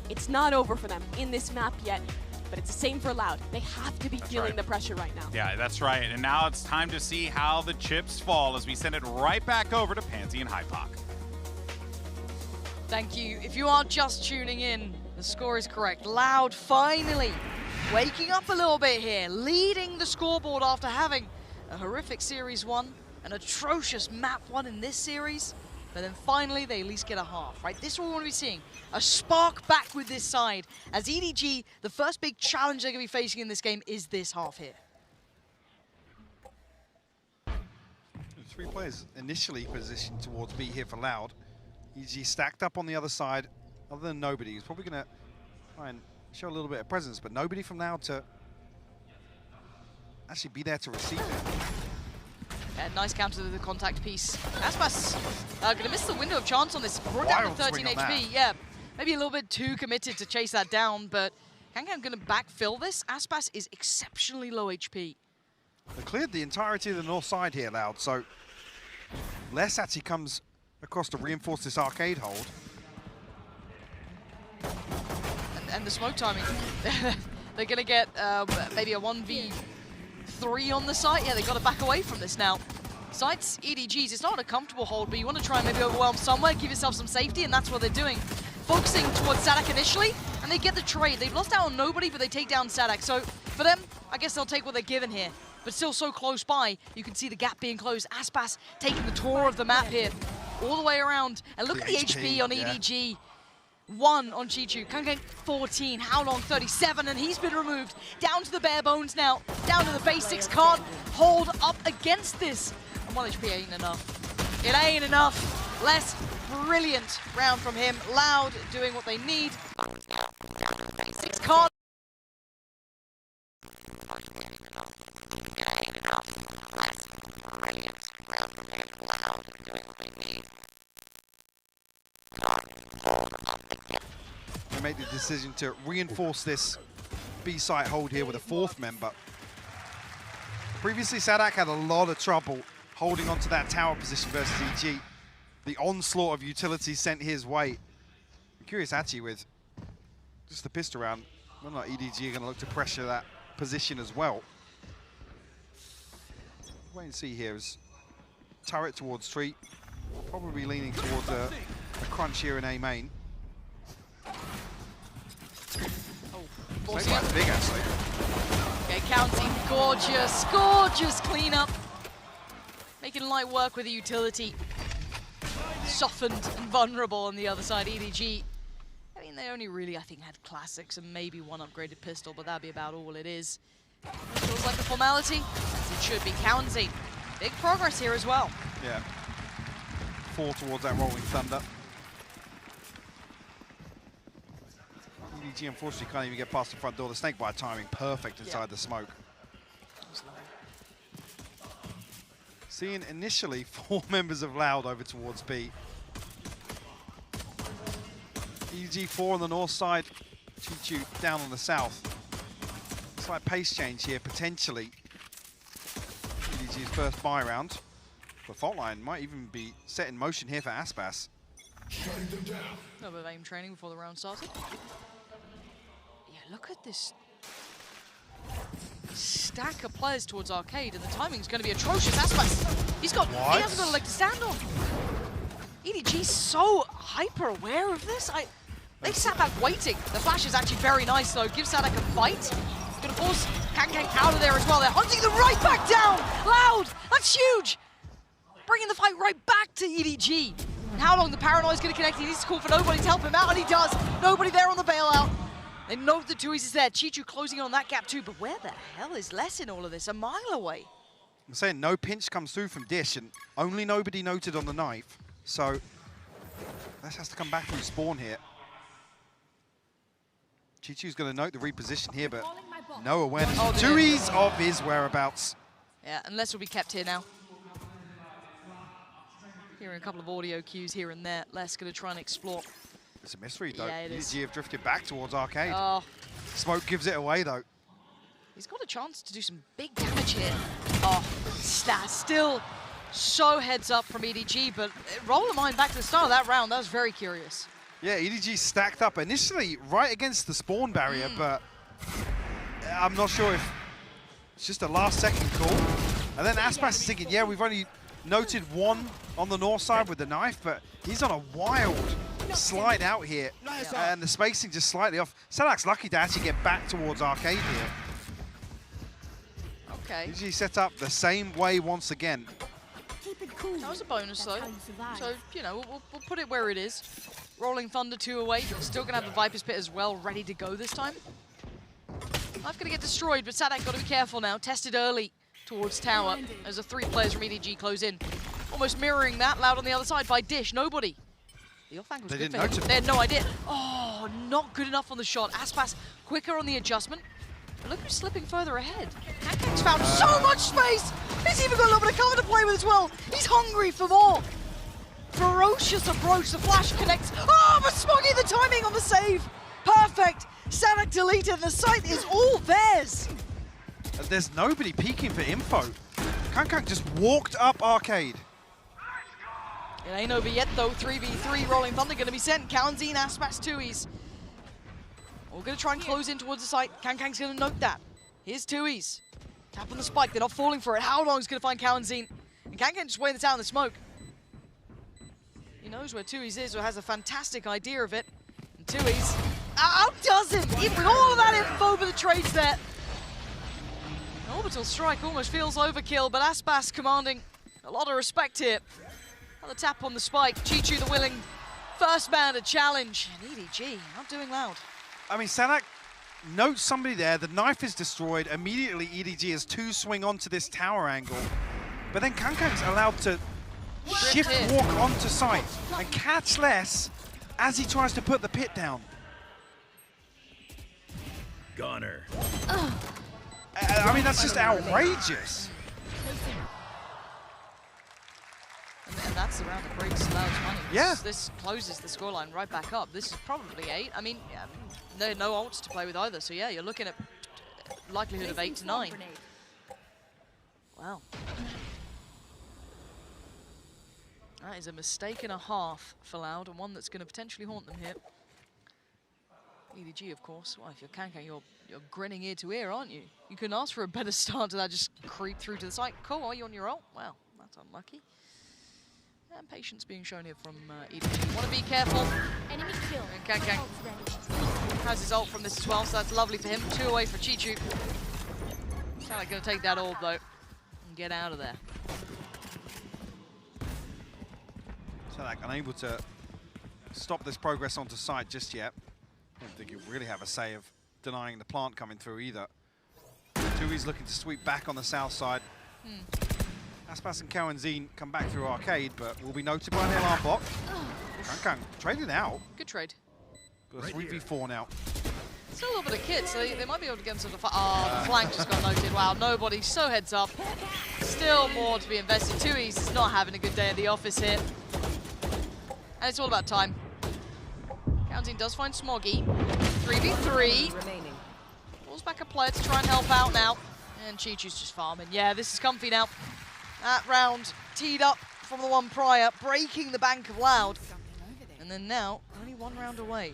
It's not over for them in this map yet, but it's the same for Loud. They have to be feeling the pressure right now. Yeah, that's right. And now it's time to see how the chips fall as we send it right back over to Pansy and Hypoc. Thank you. If you are just tuning in, the score is correct. Loud finally waking up a little bit here, leading the scoreboard after having a horrific Series 1, an atrocious Map 1 in this series. But then finally, they at least get a half, right? This is what we want to be seeing. A spark back with this side. As EDG, the first big challenge they're going to be facing in this game is this half here. 3 players initially positioned towards B here for Loud. EDG stacked up on the other side, other than nobody. He's probably going to try and show a little bit of presence, but nobody from Loud to actually be there to receive it. Yeah, nice counter to the contact piece. Aspas going to miss the window of chance on this. Brought down to 13 HP. Yeah, maybe a little bit too committed to chase that down, but Kankan going to backfill this. Aspas is exceptionally low HP. They cleared the entirety of the north side here, Loud, so less actually comes across to reinforce this arcade hold. And the smoke timing. They're going to get maybe a 1v3 on the site. Yeah, they got to back away from this now. Sites, EDGs, it's not a comfortable hold, but you want to try and maybe overwhelm somewhere, give yourself some safety, and that's what they're doing. Focusing towards Sadak initially, and they get the trade. They've lost out on nobody, but they take down Sadak. So for them, I guess they'll take what they're given here. But still so close by, you can see the gap being closed. Aspas taking the tour of the map here, all the way around. And look at the HP on EDG. 1 on Chichu, Kankan 14, how long? 37, and he's been removed. Down to the bare bones now, down to the basics, can't hold up against this. And 1 HP ain't enough. It ain't enough. Less brilliant round from him. Loud doing what they need. Basics can't. They made the decision to reinforce this B-site hold here with a 4th member. Previously, Sadak had a lot of trouble holding onto that tower position versus EG. The onslaught of utilities sent his way. I'm curious, actually, with just the pistol round, whether or not EDG are going to look to pressure that position as well. Wait and see here as turret towards tree, probably leaning towards a crunch here in A main. Quite big, actually. Okay, counting, gorgeous, gorgeous cleanup. Making light work with the utility. Softened and vulnerable on the other side, EDG. I mean, they only really, I think, had classics and maybe 1 upgraded pistol, but that'd be about all it is. It feels like a formality, as it should be. Counting. Big progress here as well. Yeah. 4 towards that Rolling Thunder. EDG unfortunately can't even get past the front door. The snakebite timing perfect inside the smoke. Seeing initially 4 members of Loud over towards B. EDG 4 on the north side, Chichu down on the south. Slight pace change here, potentially. EDG's first buy round. The fault line might even be set in motion here for Aspas. A little bit of aim training before the round started. Yeah, look at this stack of players towards arcade, and the timing's going to be atrocious. Aspas, he hasn't got a leg to stand on. EDG's so hyper aware of this. They sat back waiting. The flash is actually very nice though. Gives Sadak a fight. Gonna force Kankan out of there as well. They're hunting them right back down. Loud, that's huge. Bringing the fight right back to EDG. And how long the Paranoid's gonna connect? He needs to call for nobody to help him out, and he does. Nobody there on the bailout. They know the Tui's is there. Chichu closing on that gap too, but where the hell is Les in all of this? A mile away. I'm saying no pinch comes through from Dish, and only nobody noted on the knife. So Les has to come back through spawn here. Chichu's going to note the reposition here, but no awareness. Oh, Tui's of his whereabouts. Yeah, and Les will be kept here now. Hearing a couple of audio cues here and there. Les going to try and explore. It's a mystery, though. Yeah, it is. EDG have drifted back towards Arcade. Oh. Smoke gives it away, though. He's got a chance to do some big damage here. Oh, still so heads up from EDG, but roll the mind back to the start of that round. That was very curious. Yeah, EDG stacked up initially right against the spawn barrier, but I'm not sure if it's just a last-second call. And then Aspas is thinking, yeah, we've only noted one on the north side with the knife, but he's on a wild slide out here, and the spacing just slightly off. Sadak's lucky to actually get back towards Arcade here. Okay. EDG set up the same way once again. That was a bonus, though. So, you know, we'll put it where it is. Rolling Thunder 2 away. Still going to have the Viper's Pit as well, ready to go this time. Knife going to get destroyed, but Sadak got to be careful now. Tested early towards tower as the 3 players from EDG close in. Almost mirroring that. Loud on the other side by Dish. Nobody. The off angle was good for him. They had no idea. Oh, not good enough on the shot. Aspas quicker on the adjustment. But look who's slipping further ahead. Kankang's found so much space. He's even got a little bit of cover to play with as well. He's hungry for more. Ferocious approach. The flash connects. Oh, but Smoggy, the timing on the save. Perfect. Sadak deleted, and the site is all theirs. There's nobody peeking for info. Kankang just walked up Arcade. It ain't over yet, though. 3v3 Rolling Thunder going to be sent. Kalanzine, Aspas, Tui's. We're going to try and close in towards the site. Kankang's going to note that. Here's Tui's. Tap on the spike. They're not falling for it. How long is going to find Kalanzine? And Kankang just waiting this out in the smoke. He knows where Tui's is, or has a fantastic idea of it. And Tui's outdoesn't, even with all of that info for the trades there. An orbital strike almost feels overkill, but Aspas commanding a lot of respect here. Another tap on the spike. Chichu the willing first man to challenge. And EDG not doing loud. I mean, Sadak notes somebody there. The knife is destroyed. Immediately, EDG has 2 swing onto this tower angle. But then Kankang's allowed to shift walk onto site and catch Les as he tries to put the pit down. Goner. I mean, that's just outrageous. And that's the round that breaks Loud's money. Yeah. This closes the scoreline right back up. This is probably 8. I mean, there are no ults to play with either. So yeah, you're looking at likelihood of 8 to 9. Wow. That is a mistake and a half for Loud, and one that's going to potentially haunt them here. EDG, of course. Well, if you're Kankang, you're grinning ear to ear, aren't you? You couldn't ask for a better start to that. Just creep through to the site. Cool, are you on your ult? Well, that's unlucky. And patience being shown here from EDG. Want to be careful. Enemy kill. And Kankang has his ult from this as well, so that's lovely for him. 2 away for Chichu. Sadak going to take that orb, though, and get out of there. Sadak unable to stop this progress onto site just yet. I don't think he'll really have a say of denying the plant coming through either. Tui's looking to sweep back on the south side. Aspas and Kalanzine come back through Arcade, but will be noted by the alarm bot. Kankang trading out. Good trade. But 3v4 now. Still a little bit of kit, so they might be able to get themselves a fight. Oh, the flank just got noted. Wow, nobody so heads up. Still more to be invested. Tui's is not having a good day at the office here. And it's all about time. Kalanzine does find Smoggy. 3v3. Pulls back a player to try and help out now. And Chichu's just farming. Yeah, this is comfy now. That round teed up from the one prior, breaking the bank of Loud. And then now, only 1 round away.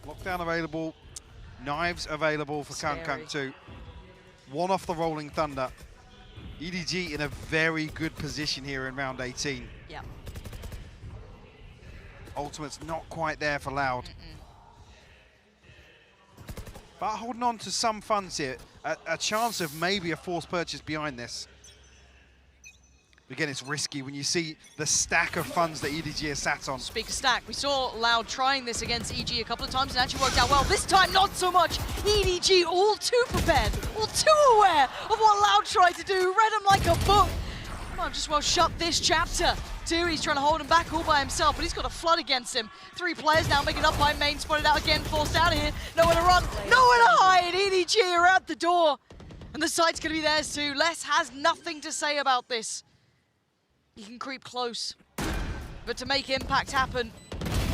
Lockdown available. Knives available for Kankang too. 1 off the Rolling Thunder. EDG in a very good position here in round 18. Yeah. Ultimate's not quite there for Loud. But holding on to some funds here. A chance of maybe a forced purchase behind this. Again, it's risky when you see the stack of funds that EDG has sat on. Speak of stack, we saw Loud trying this against EG a couple of times and actually worked out well. This time, not so much. EDG all too prepared, all too aware of what Loud tried to do. Read him like a book. Might just well shut this chapter. He's trying to hold him back all by himself, but he's got a flood against him. 3 players now making up by main, spotted out again, forced out of here. Nowhere to run, nowhere to hide. EDG are at the door. And the site's going to be theirs too. Les has nothing to say about this. He can creep close, but to make impact happen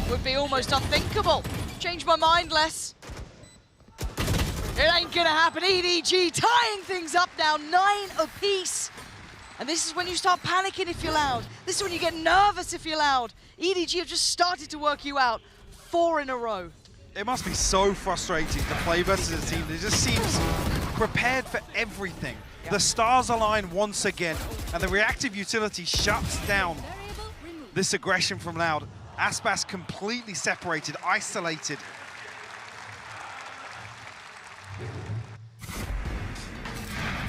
would be almost unthinkable. Change my mind, Les. It ain't gonna happen. EDG tying things up now, 9 apiece. And this is when you start panicking if you're Loud. This is when you get nervous if you're Loud. EDG have just started to work you out 4 in a row. It must be so frustrating to play versus a team that just seems prepared for everything. Yep. The stars align once again, and the reactive utility shuts down this aggression from Loud. Aspas completely separated, isolated.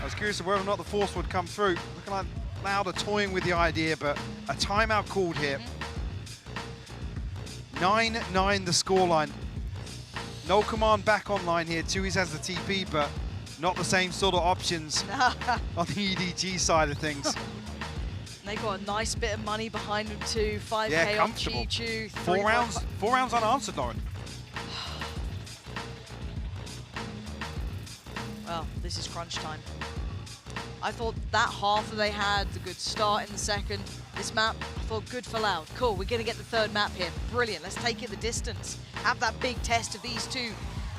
I was curious of whether or not the force would come through. Looking like Loud are toying with the idea, but a timeout called here. 9-9 the scoreline. No command back online here. Tui's has the TP, but not the same sort of options on the EDG side of things. They got a nice bit of money behind them too. 5K on Chichu. 4 rounds unanswered, Lauren. Well, this is crunch time. I thought that half that they had, the good start in the second. This map, I thought good for Loud. Cool, we're gonna get the 3rd map here. Brilliant, let's take it the distance. Have that big test of these 2,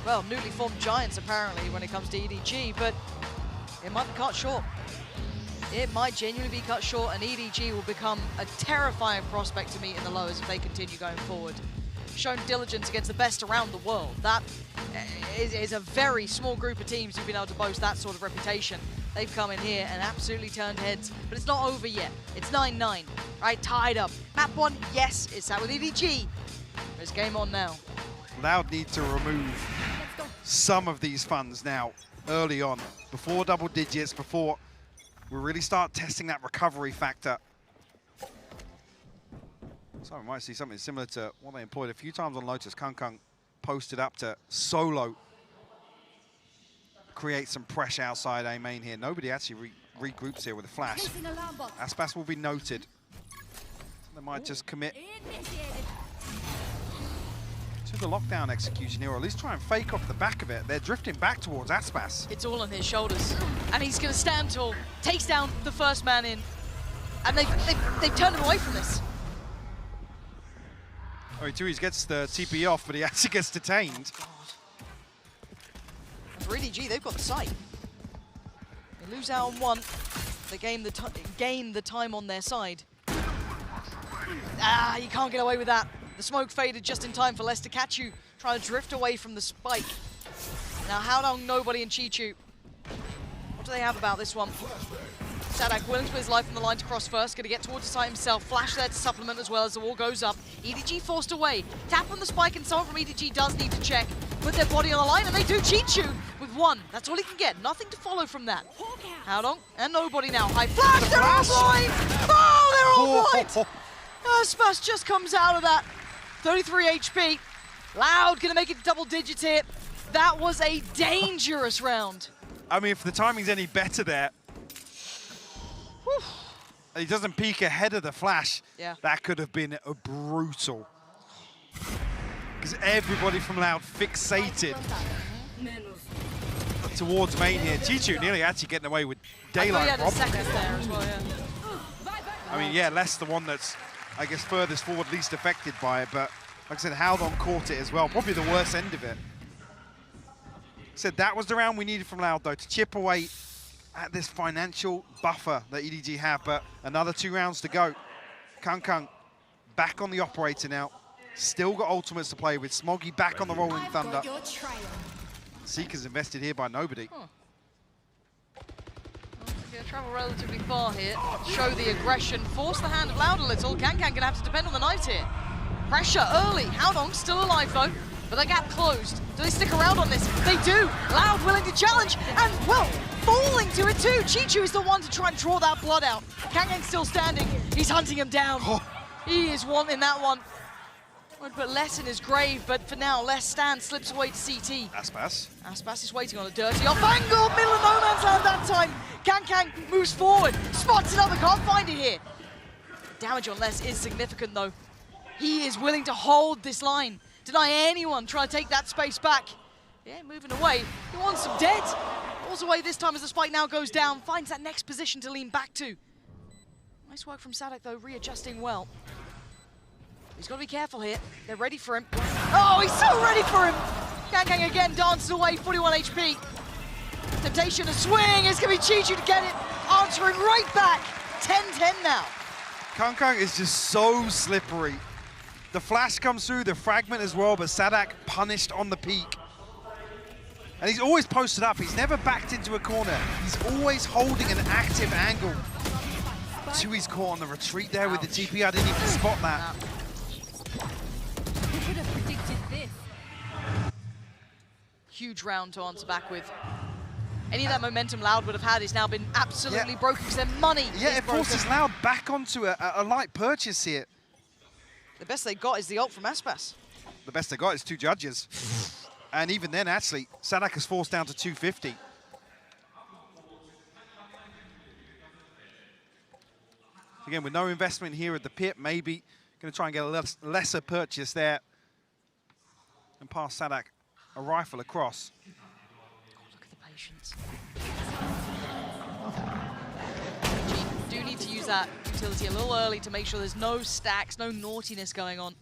well, newly formed giants apparently when it comes to EDG, but it might be cut short. It might genuinely be cut short, and EDG will become a terrifying prospect to meet in the lowers if they continue going forward. Shown diligence against the best around the world. That is a very small group of teams who've been able to boast that sort of reputation. They've come in here and absolutely turned heads, but it's not over yet. It's 9-9, right? Tied up. Map 1, yes, it's out with EDG. It's game on now. Loud need to remove some of these funds now, early on, before double digits, before we really start testing that recovery factor. So we might see something similar to what they employed a few times on Lotus. Kung posted up to solo, create some pressure outside A main here. Nobody actually regroups here with a flash. Aspas will be noted. They might just commit to the lockdown execution here, or at least try and fake off the back of it. They're drifting back towards Aspas. It's all on his shoulders, and he's going to stand tall, takes down the first man in, and they've turned him away from this. Oh, Tui's gets the TP off, but he actually gets detained. For EDG, they've got the site. They lose out on 1. They gain the time on their side. Ah, you can't get away with that. The smoke faded just in time for Les to catch you, trying to drift away from the spike. Now, how long nobody in Chichu? What do they have about this one? Sadak willing to put his life on the line to cross first, going to get towards the site himself. Flash there to supplement as well as the wall goes up. EDG forced away. Tap on the spike, and someone from EDG does need to check. Put their body on the line, and they do Chichu with 1. That's all he can get. Nothing to follow from that. Howdong, and nobody now. High flash, they're all blind! Oh, they're all blind! Aspas just comes out of that. 33 HP. Loud going to make it double digits here. That was a dangerous round. I mean, if the timing's any better there, he doesn't peek ahead of the flash. Yeah. That could have been a brutal. Because everybody from Loud fixated towards main here. Chichu nearly actually getting away with daylight. I thought he had a second there as well, yeah. I mean, yeah, Les the one that's, I guess, furthest forward, least affected by it. But like I said, Howdong caught it as well. Probably the worst end of it. Said that was the round we needed from Loud, though, to chip away at this financial buffer that EDG have, but another 2 rounds to go. Kung back on the operator now. Still got ultimates to play with. Smoggy back on the Rolling Thunder. Seeker's invested here by nobody. Well, they're gonna travel relatively far here. Show the aggression. Force the hand of Loud a little. Kang gonna have to depend on the knife here. Pressure early. Howdong still alive though, but the gap closed. Do they stick around on this? They do. Loud willing to challenge, and well, falling to it too. Chichu is the one to try and draw that blood out. Kangkang's still standing. He's hunting him down. He is wanting that one. I'd put less in his grave, but for now, less stands, slips away to CT. Aspas is waiting on a dirty off angle. Middle of no man's land that time. Kangkang moves forward, spots another, can't find it here. Damage on less is significant though. He is willing to hold this line. Deny anyone try to take that space back. Yeah, moving away. He wants him dead. Falls away this time as the spike now goes down. Finds that next position to lean back to. Nice work from Sadak though, readjusting well. He's got to be careful here. They're ready for him. Oh, he's so ready for him! Kangkang again dances away, 41 HP. Temptation, a swing. It's going to be Chichu to get it. Answering right back. 10-10 now. Kangkang is just so slippery. The flash comes through, the fragment as well, but Sadak punished on the peak. And he's always posted up. He's never backed into a corner. He's always holding an active angle. Tui's caught on the retreat there with the TP. I didn't even spot that. Who could have predicted this? Huge round to answer back with. Any of that momentum Loud would have had has now been absolutely broken because their money is it forces Loud back onto a light purchase here. The best they got is the ult from Aspas. The best they got is 2 judges. And even then, actually, Sadak has forced down to 250. Again, with no investment here at the pit, maybe going to try and get a lesser purchase there and pass Sadak a rifle across. Look at the patience. Do need to use that utility a little early to make sure there's no stacks, no naughtiness going on.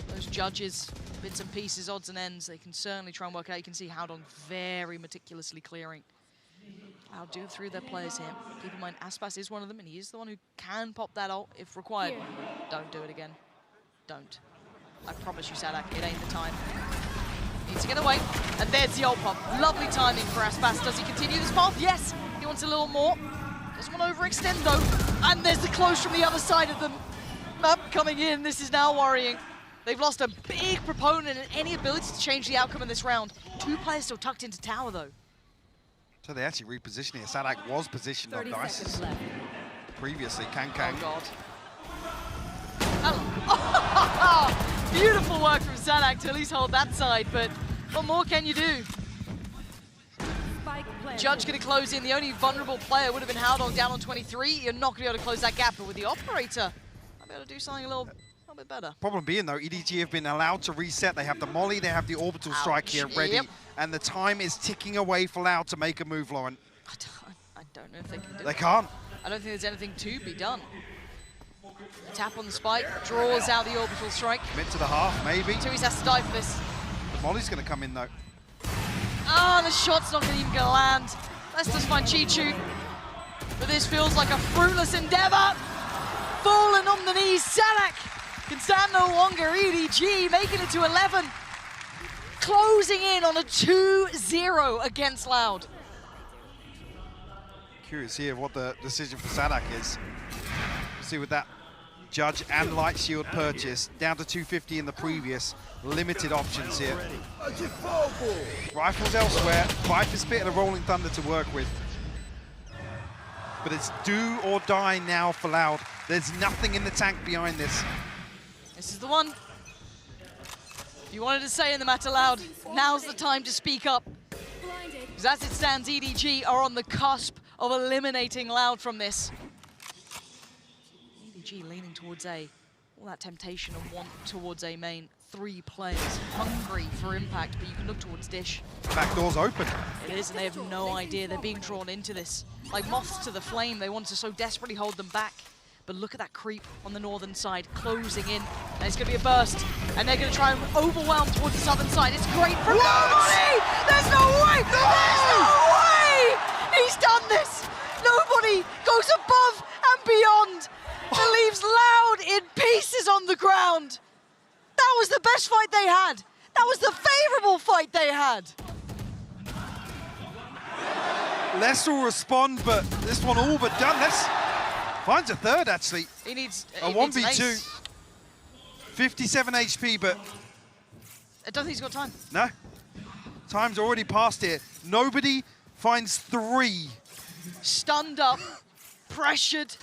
Those judges, bits and pieces, odds and ends, they can certainly try and work it out. You can see Howdong very meticulously clearing. I'll do through their players here. Keep in mind, Aspas is one of them, and he is the one who can pop that ult if required. Don't do it again. Don't. I promise you, Sadak, it ain't the time. Needs to get away, and there's the ult pop. Lovely timing for Aspas. Does he continue this path? Yes. He wants a little more. Doesn't want to overextend, though. And there's the close from the other side of the map coming in. This is now worrying. They've lost a big proponent and any ability to change the outcome in this round. 2 players still tucked into tower, though. So they actually repositioned here. Sadak was positioned on dice previously. Kangkang. Oh, God. Oh. Beautiful work from Sadak to at least hold that side, but what more can you do? Judge going to close in. The only vulnerable player would have been Howdong down on 23. You're not going to be able to close that gap, but with the operator, I'll be able to do something a little bit better. Problem being, though, EDG have been allowed to reset. They have the molly, they have the orbital strike here ready, and the time is ticking away for Loud to make a move, Lauren. I don't know if they can do it. They can't. I don't think there's anything to be done. Tap on the spike, draws out the orbital strike. Mid to the half, maybe. Tui's has to die for this. The molly's going to come in, though. Oh, the shot's not even going to land. Let's just find Chichu. But this feels like a fruitless endeavor. Falling on the knees, Sadak can stand no longer. EDG making it to 11. Closing in on a 2-0 against Loud. Curious here what the decision for Sadak is. See with that Judge and Light Shield purchase, down to 250 in the previous. Limited options here. Rifles elsewhere. Viper's Spit and a Rolling Thunder to work with. But it's do or die now for Loud. There's nothing in the tank behind this. This is the one. If you wanted to say in the matter loud, now's the time to speak up. Because as it stands, EDG are on the cusp of eliminating Loud from this. EDG leaning towards A. All that temptation and want towards A main. 3 players hungry for impact, but you can look towards Dish. Back door's open. It is, and they have no idea. They're being drawn into this. Like moths to the flame, they want to so desperately hold them back. But look at that creep on the northern side, closing in. And it's going to be a burst. And they're going to try and overwhelm towards the southern side. It's great for nobody! There's no way! No! There's no way! He's done this! Nobody goes above and beyond. It leaves Loud in pieces on the ground. That was the best fight they had. That was the favorable fight they had. Les will respond, but this one all but done. Les finds a third, actually. He needs a 1v2. 57 HP, but... I don't think he's got time. No. Time's already passed here. Nobody finds 3 stunned up, pressured,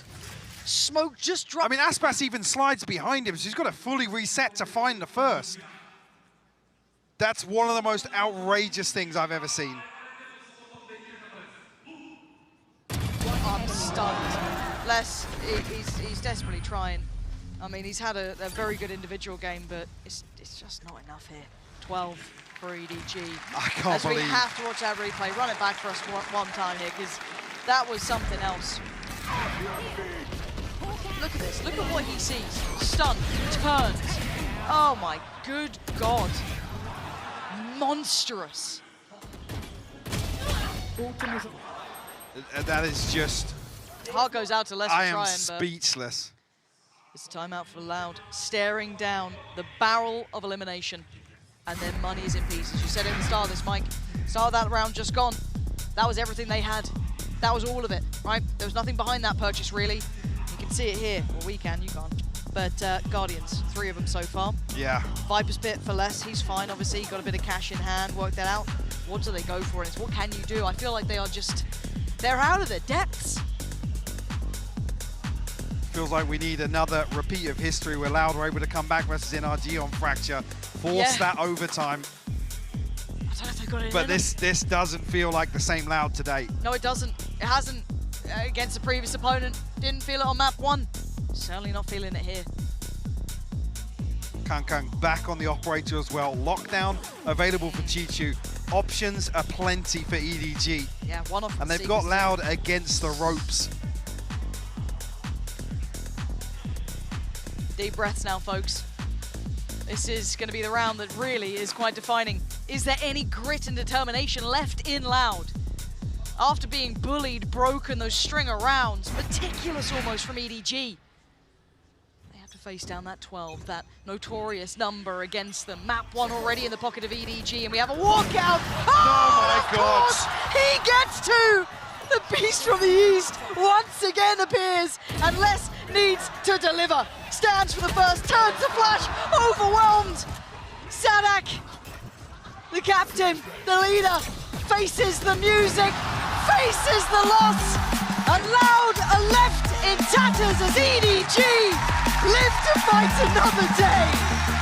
smoke just dropped. I mean, Aspas even slides behind him, so he's got to fully reset to find the first. That's one of the most outrageous things I've ever seen. I'm stunned. Les, he's desperately trying. I mean, he's had a very good individual game, but it's just not enough here. 12 for EDG. I can't believe. We have to watch that replay. Run it back for us one time here, because that was something else. Look at this. Look at what he sees. Stun, turns. Oh my good God. Monstrous. That is just... Heart goes out to Les for I am trying, speechless. It's a timeout for Loud, staring down the barrel of elimination, and their money is in pieces. You said it at the start of this, Mike. Start of that round just gone. That was everything they had. That was all of it, right? There was nothing behind that purchase, really. You can see it here. Well, we can, you can't. But Guardians, 3 of them so far. Yeah. Viper's Pit for Les, he's fine, obviously. Got a bit of cash in hand, worked that out. What do they go for? And it's what can you do? I feel like they are just, they're out of their depths. Feels like we need another repeat of history where Loud were able to come back versus NRG on Fracture, force that overtime. I don't know if they got it But in this doesn't feel like the same Loud today. No, it doesn't. It hasn't against the previous opponent. Didn't feel it on map 1. Certainly not feeling it here. Kang back on the operator as well. Lockdown available for Chichu. Options are plenty for EDG. Yeah, one off. And they've got Loud against the ropes. Deep breaths now, folks. This is going to be the round that really is quite defining. Is there any grit and determination left in Loud? After being bullied, broken, those string of rounds, meticulous almost from EDG. They have to face down that 12, that notorious number against them. Map 1 already in the pocket of EDG, and we have a walkout. Oh my God! He gets to! The beast from the east once again appears, and Les needs to deliver. Stands for the first, turns to flash, overwhelmed. Sadak, the captain, the leader, faces the music, faces the loss, and Loud are left in tatters as EDG live to fight another day.